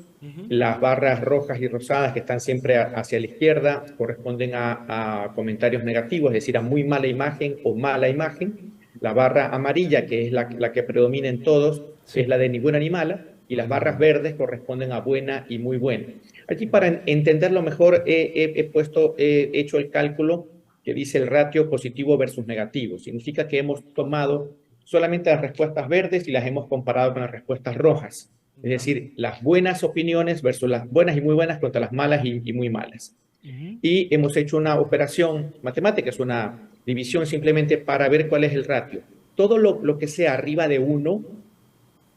Speaker 3: Las barras rojas y rosadas que están siempre hacia la izquierda corresponden a comentarios negativos, es decir, a muy mala imagen o mala imagen. La barra amarilla, que es la que predomina en todos, es la de ninguna ni mala, y las barras verdes corresponden a buena y muy buena. Aquí, para entenderlo mejor, he hecho el cálculo que dice el ratio positivo versus negativo. Significa que hemos tomado solamente las respuestas verdes y las hemos comparado con las respuestas rojas. Es decir, las buenas opiniones versus las buenas y muy buenas contra las malas y muy malas. Y hemos hecho una operación matemática, es una división simplemente para ver cuál es el ratio. Todo lo que sea arriba de 1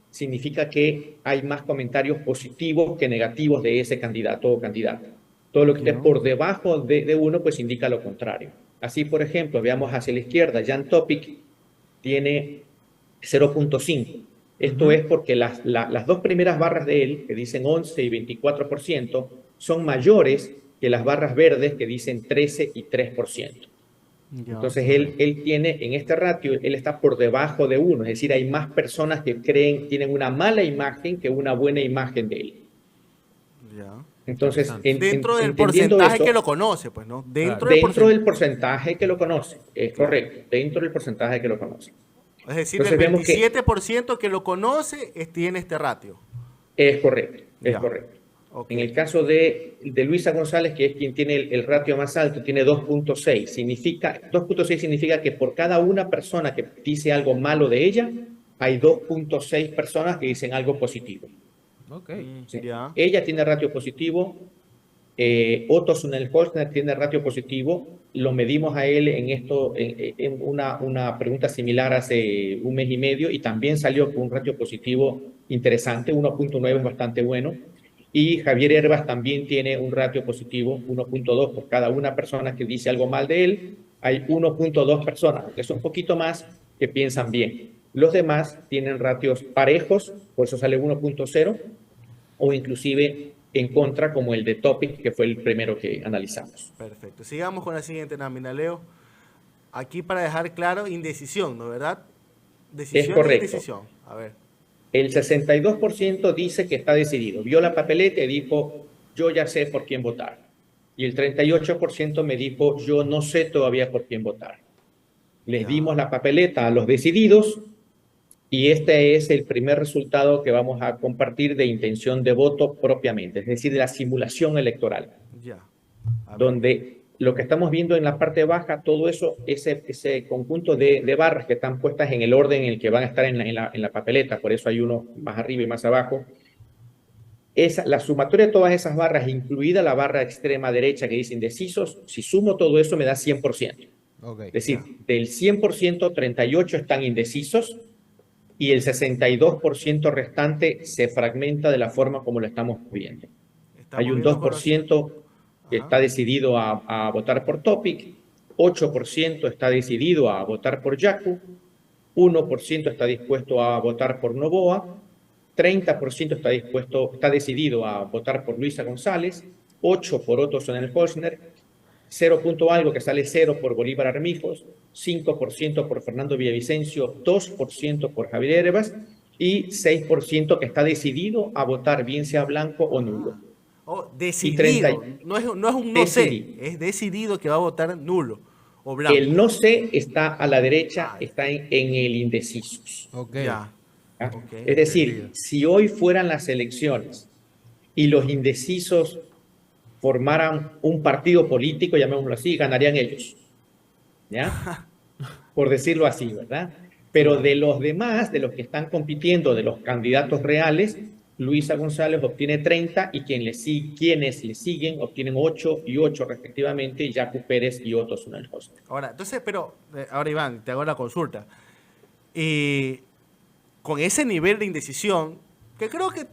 Speaker 3: significa que hay más comentarios positivos que negativos de ese candidato o candidata. Todo lo que esté por debajo de 1 pues indica lo contrario. Así, por ejemplo, veamos hacia la izquierda, Jan Topic tiene 0.5. Esto es porque las dos primeras barras de él, que dicen 11 y 24%, son mayores que las barras verdes que dicen 13 y 3%. Entonces, él tiene, en este ratio, él está por debajo de 1, es decir, hay más personas que tienen una mala imagen que una buena imagen de él.
Speaker 1: Ya.
Speaker 3: Entonces,
Speaker 1: Dentro del
Speaker 3: entendiendo
Speaker 1: porcentaje
Speaker 3: eso,
Speaker 1: que lo conoce, pues, ¿no? Dentro
Speaker 3: del porcentaje que lo conoce, es correcto, dentro del porcentaje que lo conoce.
Speaker 1: Es decir,
Speaker 3: Entonces,
Speaker 1: el
Speaker 3: vemos que
Speaker 1: 27% que lo conoce tiene este ratio.
Speaker 3: es correcto, es
Speaker 1: Ya.
Speaker 3: correcto.
Speaker 1: Okay.
Speaker 3: En el caso de Luisa González, que es quien tiene el ratio más alto, tiene 2.6. 2.6 significa que por cada una persona que dice algo malo de ella, hay 2.6 personas que dicen algo positivo.
Speaker 2: Okay.
Speaker 3: ¿Sí?
Speaker 1: Ya.
Speaker 3: Ella tiene ratio positivo, Otto Sonnenholzner tiene ratio positivo, lo medimos a él en una pregunta similar hace un mes y medio y también salió con un ratio positivo interesante, 1.9 es bastante bueno. Y Javier Herbas también tiene un ratio positivo, 1.2 por cada una persona que dice algo mal de él. Hay 1.2 personas, que son un poquito más, que piensan bien. Los demás tienen ratios parejos, por eso sale 1.0, o inclusive en contra, como el de Topic, que fue el primero que analizamos.
Speaker 1: Perfecto. Sigamos con la siguiente nómina, Leo. Aquí para dejar claro, indecisión, ¿no? ¿Verdad? Decisión
Speaker 3: Es correcto.
Speaker 1: e indecisión. A ver.
Speaker 3: El 62% dice que está decidido. Vio la papeleta y dijo, yo ya sé por quién votar. Y el 38% me dijo, yo no sé todavía por quién votar. Les dimos la papeleta a los decididos y este es el primer resultado que vamos a compartir de intención de voto propiamente, es decir, de la simulación electoral.
Speaker 1: Ya.
Speaker 3: Donde lo que estamos viendo en la parte baja, todo eso, ese conjunto de barras que están puestas en el orden en el que van a estar en la papeleta, por eso hay uno más arriba y más abajo, la sumatoria de todas esas barras, incluida la barra extrema derecha que dice indecisos, si sumo todo eso me da 100%.
Speaker 2: Okay.
Speaker 3: Es decir, del 100%, 38 están indecisos y el 62% restante se fragmenta de la forma como lo estamos viendo. Hay un 2% que está decidido a votar por Topic, 8% está decidido a votar por Yacu, 1% está dispuesto a votar por Noboa, 30% está decidido a votar por Luisa González, 8% por Otto Sonnenholzner, 0 punto algo que sale 0 por Bolívar Armijos, 5% por Fernando Villavicencio, 2% por Javier Herbas y 6% que está decidido a votar bien sea blanco o nulo.
Speaker 1: Oh, decidido. No es un no sé, es decidido que va a votar nulo o blanco.
Speaker 3: El no sé está a la derecha, está en el indecisos.
Speaker 2: Okay.
Speaker 1: Ya.
Speaker 3: Okay. Es decir, si hoy fueran las elecciones y los indecisos formaran un partido político, llamémoslo así, ganarían ellos. ¿Ya? Por decirlo así, ¿verdad? Pero de los demás, de los que están compitiendo, de los candidatos reales, Luisa González obtiene 30 y quienes le siguen obtienen 8 y 8 respectivamente, Yacu Pérez y Otto Sonnenholzner.
Speaker 1: Ahora, entonces, ahora Iván, te hago la consulta. con ese nivel de indecisión, que creo que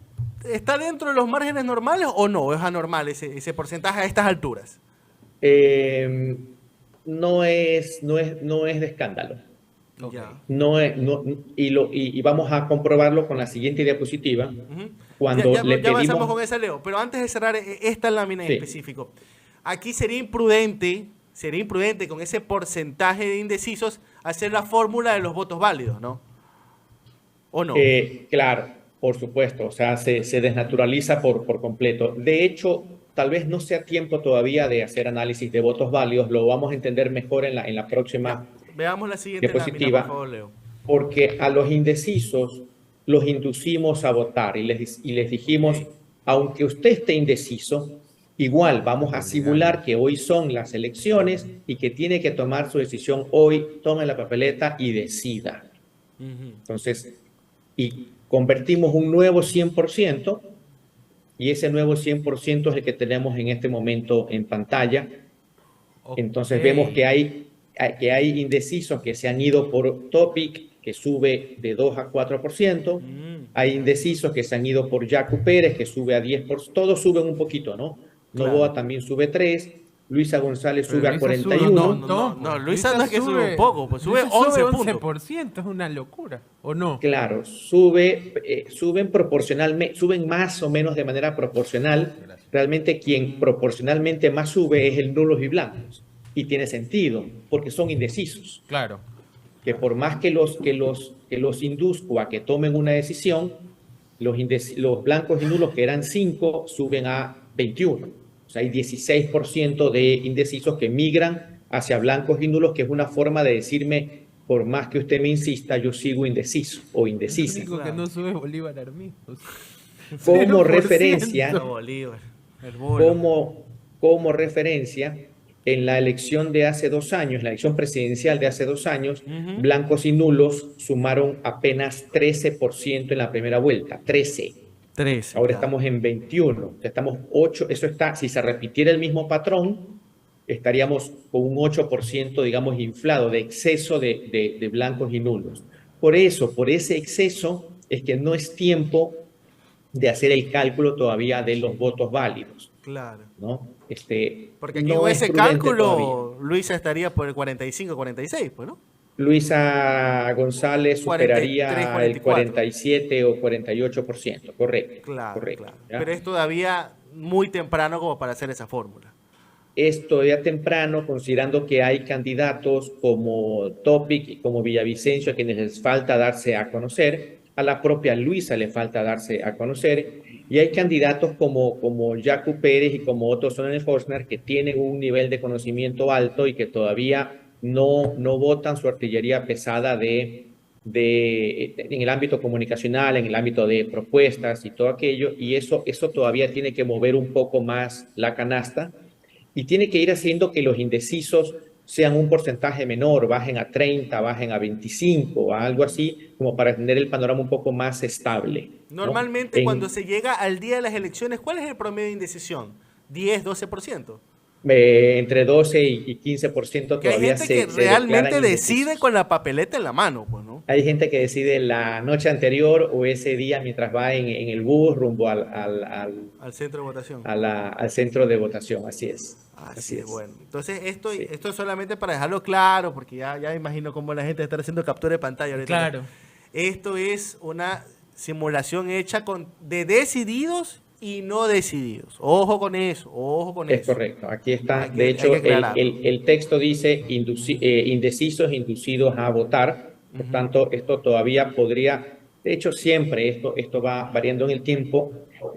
Speaker 1: está dentro de los márgenes normales o no, es anormal ese porcentaje a estas alturas.
Speaker 3: No es de escándalo.
Speaker 1: Ya.
Speaker 3: Y vamos a comprobarlo con la siguiente diapositiva.
Speaker 1: Ujú.
Speaker 3: Cuando le
Speaker 1: ya avanzamos
Speaker 3: pedimos...
Speaker 1: con esa, Leo, pero antes de cerrar esta lámina en
Speaker 3: Sí.
Speaker 1: específico, aquí sería imprudente con ese porcentaje de indecisos hacer la fórmula de los votos válidos, ¿no? ¿O no?
Speaker 3: Claro, por supuesto, o sea, se desnaturaliza por completo. De hecho, tal vez no sea tiempo todavía de hacer análisis de votos válidos, lo vamos a entender mejor en la próxima
Speaker 1: Ya, veamos la siguiente lámina,
Speaker 3: diapositiva,
Speaker 1: por favor, Leo.
Speaker 3: porque a los indecisos los inducimos a votar y les dijimos,
Speaker 1: Ok.
Speaker 3: aunque usted esté indeciso, igual vamos a simular que hoy son las elecciones y que tiene que tomar su decisión hoy, tome la papeleta y decida.
Speaker 1: Ujú.
Speaker 3: Entonces, y convertimos un nuevo 100%, y ese nuevo 100% es el que tenemos en este momento en pantalla. Entonces vemos que hay indecisos que se han ido por Topic, que sube de 2 a 4%. Hay indecisos que se han ido por Yacu Pérez, que sube a 10%. Todos suben un poquito, ¿no?
Speaker 1: Claro.
Speaker 3: Novoa también sube 3. Luisa González
Speaker 2: Pero
Speaker 3: sube a
Speaker 2: Luisa sube
Speaker 3: 41.
Speaker 1: No, Luisa no es que sube un poco, pues sube
Speaker 2: Luisa
Speaker 1: 11
Speaker 2: 11%, es una locura, ¿o no?
Speaker 3: Claro, suben proporcionalmente, suben más o menos de manera proporcional. Realmente quien proporcionalmente más sube es el nulos y blancos. Y tiene sentido, porque son indecisos.
Speaker 2: Claro.
Speaker 3: Que por más que los induzco a que tomen una decisión, los blancos y nulos, que eran 5, suben a 21. O sea, hay 16% de indecisos que migran hacia blancos y nulos, que es una forma de decirme, por más que usted me insista, yo sigo indeciso o indecisa.
Speaker 2: El único que no sube es Bolívar Armijos.
Speaker 3: Como
Speaker 2: 0%.
Speaker 3: referencia,
Speaker 1: No, Bolívar, el bolo.
Speaker 3: como referencia, en la elección de hace 2 años, la elección presidencial de hace 2 años, blancos y nulos sumaron apenas 13% en la primera vuelta, 13.
Speaker 1: 13.
Speaker 3: Ahora
Speaker 1: ya.
Speaker 3: estamos en 21, estamos 8, eso está, si se repitiera el mismo patrón, estaríamos con un 8%, digamos, inflado de exceso de blancos y nulos. Por ese exceso, es que no es tiempo de hacer el cálculo todavía de los votos válidos,
Speaker 1: Claro.
Speaker 3: ¿no?
Speaker 1: Porque aquí
Speaker 3: no
Speaker 1: con
Speaker 3: es
Speaker 1: ese
Speaker 3: prudente
Speaker 1: cálculo,
Speaker 3: todavía.
Speaker 1: Luisa estaría por el 45, 46, pues, ¿no?
Speaker 3: Luisa González
Speaker 1: 43,
Speaker 3: superaría el
Speaker 1: 44.
Speaker 3: 47 o 48%, correcto.
Speaker 1: Claro,
Speaker 3: correcto,
Speaker 1: claro.
Speaker 3: ¿ya?
Speaker 1: Pero es todavía muy temprano como para hacer esa fórmula.
Speaker 3: Es todavía temprano, considerando que hay candidatos como Topic y como Villavicencio a quienes les falta darse a conocer, a la propia Luisa le falta darse a conocer, y hay candidatos como Yacu Pérez y como Otto Sonnenfelsner que tienen un nivel de conocimiento alto y que todavía no votan su artillería pesada en el ámbito comunicacional, en el ámbito de propuestas y todo aquello, y eso todavía tiene que mover un poco más la canasta. Y tiene que ir haciendo que los indecisos sean un porcentaje menor, bajen a 30, bajen a 25, a algo así, como para tener el panorama un poco más estable, ¿no?
Speaker 1: Normalmente cuando se llega al día de las elecciones, ¿cuál es el promedio de indecisión? 10, 12%.
Speaker 3: Entre 12 y 15%
Speaker 1: Que hay
Speaker 3: todavía
Speaker 1: gente que
Speaker 3: se
Speaker 1: realmente
Speaker 3: declaran
Speaker 1: decide
Speaker 3: indecisos.
Speaker 1: con la papeleta en la mano, pues, ¿no?
Speaker 3: Hay gente que decide la noche anterior o ese día mientras va en el bus rumbo al
Speaker 1: Al centro de votación.
Speaker 3: al centro de votación, así es.
Speaker 1: Así es, bueno. Entonces, esto es solamente para dejarlo claro, porque ya me imagino cómo la gente está haciendo captura de pantalla ahorita.
Speaker 2: Claro.
Speaker 1: Esto es una simulación hecha de decididos y no decididos. Ojo con eso, ojo con
Speaker 3: Es
Speaker 1: eso.
Speaker 3: correcto, aquí está.
Speaker 1: Hay que-
Speaker 3: De
Speaker 1: hay
Speaker 3: hecho,
Speaker 1: que aclararlo.
Speaker 3: el texto dice indecisos inducidos a votar. Por tanto, esto todavía podría, de hecho, siempre esto va variando en el tiempo.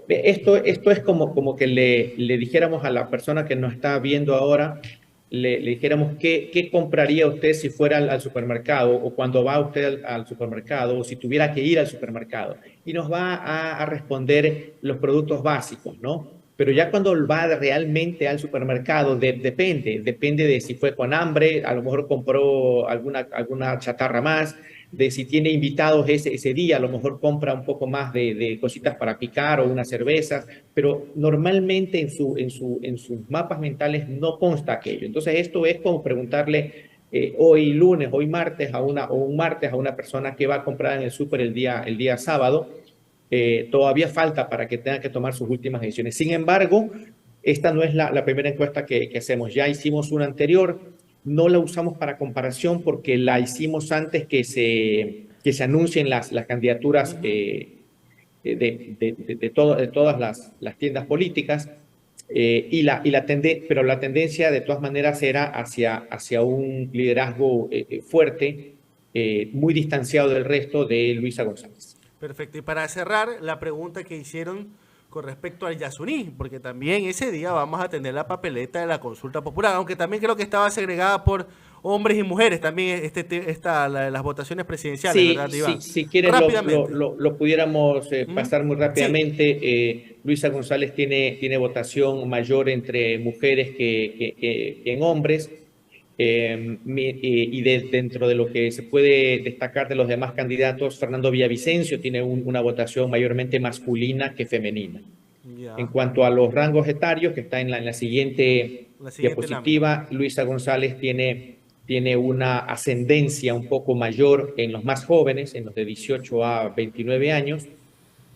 Speaker 3: Esto es como que le dijéramos a la persona que nos está viendo ahora, le dijéramos qué compraría usted si fuera al supermercado, o cuando va usted al supermercado, o si tuviera que ir al supermercado. Y nos va a responder los productos básicos, ¿no? Pero ya cuando va realmente al supermercado, depende de si fue con hambre, a lo mejor compró alguna chatarra más, de si tiene invitados ese día, a lo mejor compra un poco más de cositas para picar o unas cervezas, pero normalmente en sus mapas mentales no consta aquello. Entonces esto es como preguntarle hoy lunes, hoy martes, o un martes a una persona que va a comprar en el súper el día sábado, todavía falta para que tenga que tomar sus últimas decisiones. Sin embargo, esta no es la primera encuesta que hacemos. Ya hicimos una anterior, no la usamos para comparación porque la hicimos antes que se anuncien las candidaturas de todas las tiendas políticas. Pero la tendencia de todas maneras era hacia un liderazgo fuerte, muy distanciado del resto de Luisa González.
Speaker 1: Perfecto. Y para cerrar, la pregunta que hicieron con respecto al Yasuní, porque también ese día vamos a tener la papeleta de la consulta popular, aunque también creo que estaba segregada por hombres y mujeres, también las votaciones presidenciales,
Speaker 3: Sí,
Speaker 1: ¿verdad, Iván?
Speaker 3: si quieres lo pudiéramos pasar muy rápidamente. Sí. Luisa González tiene votación mayor entre mujeres que en hombres. Dentro de lo que se puede destacar de los demás candidatos, Fernando Villavicencio tiene una votación mayormente masculina que femenina. Ya. En cuanto a los rangos etarios, que está en la siguiente diapositiva, lámina. Luisa González tiene una ascendencia un poco mayor en los más jóvenes, en los de 18 a 29 años,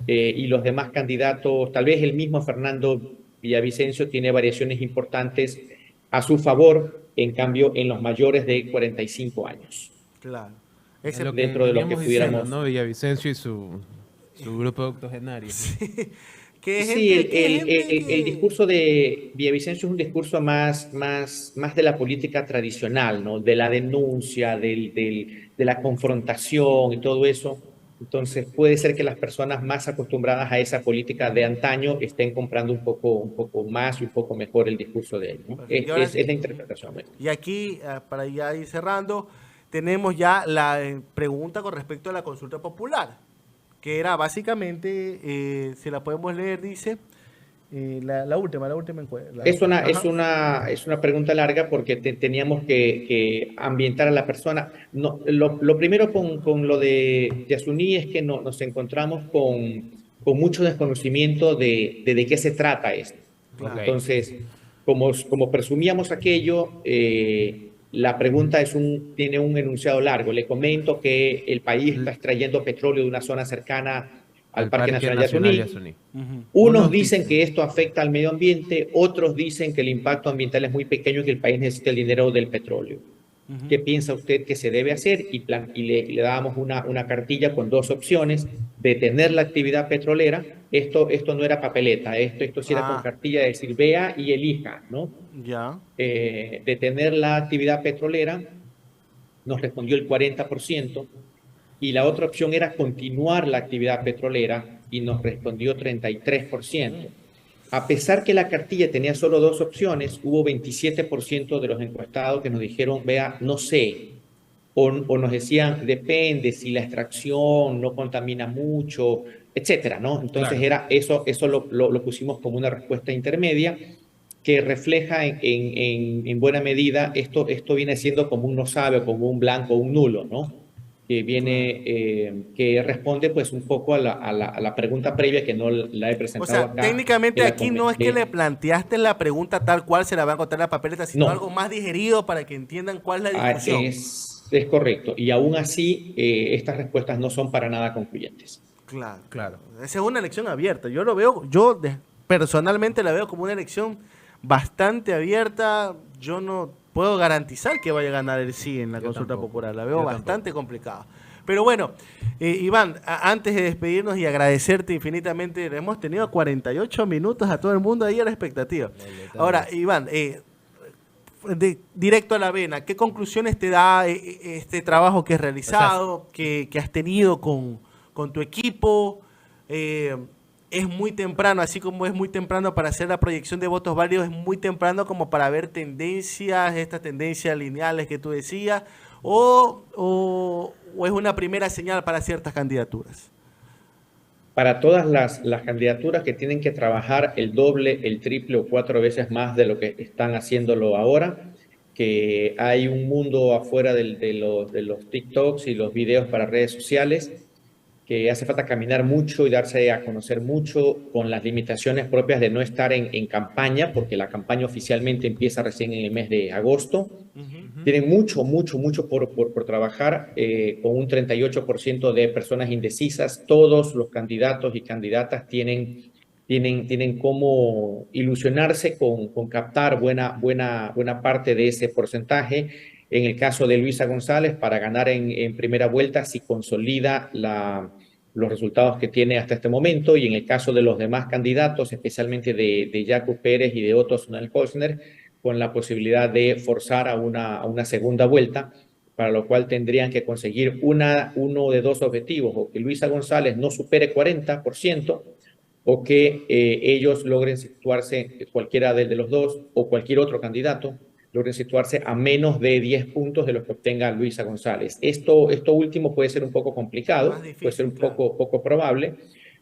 Speaker 3: y los demás candidatos, tal vez el mismo Fernando Villavicencio tiene variaciones importantes a su favor, en cambio, en los mayores de 45 años.
Speaker 1: Claro.
Speaker 2: Dentro de lo que pudiéramos... ¿no? Villavicencio y su grupo octogenario.
Speaker 1: Sí,
Speaker 3: el discurso de Villavicencio es un discurso más de la política tradicional, ¿no? De la denuncia, de la confrontación y todo eso. Entonces puede ser que las personas más acostumbradas a esa política de antaño estén comprando un poco más y un poco mejor el discurso de él, ¿no? Es la interpretación.
Speaker 1: Y aquí, para ya ir cerrando, tenemos ya la pregunta con respecto a la consulta popular, que era básicamente, si la podemos leer, dice... La última encuesta.
Speaker 3: Es una pregunta larga porque teníamos que ambientar a la persona. No, lo primero con lo de Yasuní es que nos encontramos con mucho desconocimiento de qué se trata esto. Claro. Entonces, como presumíamos aquello, la pregunta tiene un enunciado largo. Le comento que el país está extrayendo petróleo de una zona cercana al Parque Nacional Yasuní. Unos dicen que esto afecta al medio ambiente, otros dicen que el impacto ambiental es muy pequeño y que el país necesita el dinero del petróleo. ¿Qué piensa usted que se debe hacer? Y le dábamos una cartilla con dos opciones: detener la actividad petrolera. Esto no era papeleta, esto sí era con cartilla de decir vea y elija, ¿no?
Speaker 1: Ya.
Speaker 3: Detener la actividad petrolera, nos respondió el 40%. Y la otra opción era continuar la actividad petrolera y nos respondió 33%. A pesar que la cartilla tenía solo dos opciones, hubo 27% de los encuestados que nos dijeron, vea, no sé, o nos decían, depende si la extracción no contamina mucho, etcétera, ¿no? Entonces claro. Eso lo pusimos como una respuesta intermedia que refleja en buena medida, esto viene siendo como un no sabe, o como un blanco o un nulo, ¿no? Que responde pues un poco a la pregunta previa que no la he presentado acá.
Speaker 1: O sea, técnicamente aquí no es que le planteaste la pregunta tal cual se la va a encontrar en la papeleta, sino algo más digerido para que entiendan cuál es la discusión.
Speaker 3: Es correcto. Y aún así, estas respuestas no son para nada concluyentes.
Speaker 1: Claro. Esa es una elección abierta. Personalmente la veo como una elección bastante abierta. Yo no puedo garantizar que vaya a ganar el sí en la consulta popular. La veo bastante complicada. Pero bueno, Iván, antes de despedirnos y agradecerte infinitamente, hemos tenido 48 minutos a todo el mundo ahí a la expectativa. Ahora, Iván, directo a la vena, ¿qué conclusiones te da este trabajo que has realizado, que has tenido con tu equipo? Es muy temprano, así como es muy temprano para hacer la proyección de votos válidos, es muy temprano como para ver tendencias, estas tendencias lineales que tú decías, o es una primera señal para ciertas candidaturas.
Speaker 3: Para todas las candidaturas que tienen que trabajar el doble, el triple o 4 veces más de lo que están haciéndolo ahora, que hay un mundo afuera de los TikToks y los videos para redes sociales, que hace falta caminar mucho y darse a conocer mucho con las limitaciones propias de no estar en campaña, porque la campaña oficialmente empieza recién en el mes de agosto. Tienen mucho, mucho, mucho por trabajar, con un 38% de personas indecisas. Todos los candidatos y candidatas tienen cómo ilusionarse con captar buena parte de ese porcentaje. En el caso de Luisa González, para ganar en primera vuelta, si consolida los resultados que tiene hasta este momento, y en el caso de los demás candidatos, especialmente de Yacu Pérez y de Otto Sonal-Kolsner, con la posibilidad de forzar a una segunda vuelta, para lo cual tendrían que conseguir uno de dos objetivos: o que Luisa González no supere 40%, o que ellos logren situarse, cualquiera de los dos, o cualquier otro candidato, logren situarse a menos de 10 puntos de los que obtenga Luisa González. Esto último puede ser un poco complicado, difícil, puede ser un poco probable,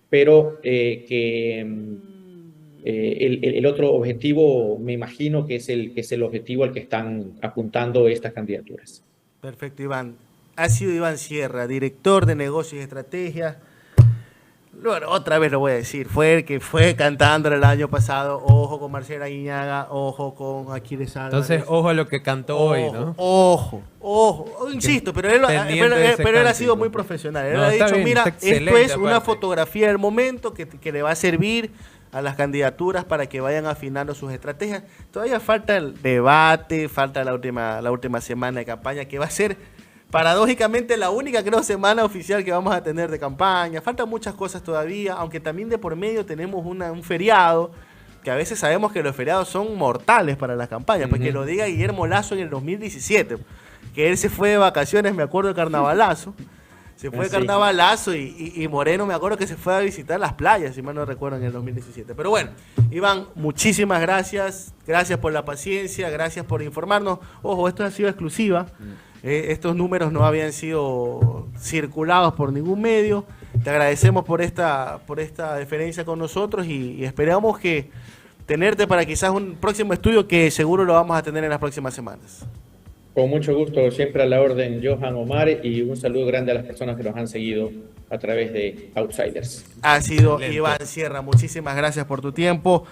Speaker 3: pero el otro objetivo, me imagino que es el objetivo al que están apuntando estas candidaturas.
Speaker 1: Perfecto, Iván. Ha sido Iván Sierra, director de negocios y estrategias. Bueno, otra vez lo voy a decir, fue el que fue cantando el año pasado. Ojo con Marcela Guiñaga, ojo con Aquiles Álvarez.
Speaker 2: Entonces, ojo a lo que cantó hoy, ¿no?
Speaker 1: Ojo, insisto, pero él ha sido muy profesional. Él ha dicho, bien, mira, esto es una fotografía del momento que le va a servir a las candidaturas para que vayan afinando sus estrategias. Todavía falta el debate, falta la última semana de campaña, que va a ser paradójicamente la única, creo, semana oficial que vamos a tener de campaña. Faltan muchas cosas todavía, aunque también de por medio tenemos un feriado, que a veces sabemos que los feriados son mortales para las campañas, pues que lo diga Guillermo Lasso en el 2017, que él se fue de vacaciones, me acuerdo, de carnavalazo. Se fue de carnavalazo y Moreno, me acuerdo que se fue a visitar las playas, si mal no recuerdo, en el 2017. Pero bueno, Iván, muchísimas gracias. Gracias por la paciencia, gracias por informarnos. Ojo, esto ha sido exclusiva. Estos números no habían sido circulados por ningún medio. Te agradecemos por esta deferencia con nosotros y esperamos que tenerte para quizás un próximo estudio, que seguro lo vamos a tener en las próximas semanas.
Speaker 3: Con mucho gusto, siempre a la orden, Johan, Omar, y un saludo grande a las personas que nos han seguido a través de Outsiders.
Speaker 1: Ha sido Iván Sierra, muchísimas gracias por tu tiempo.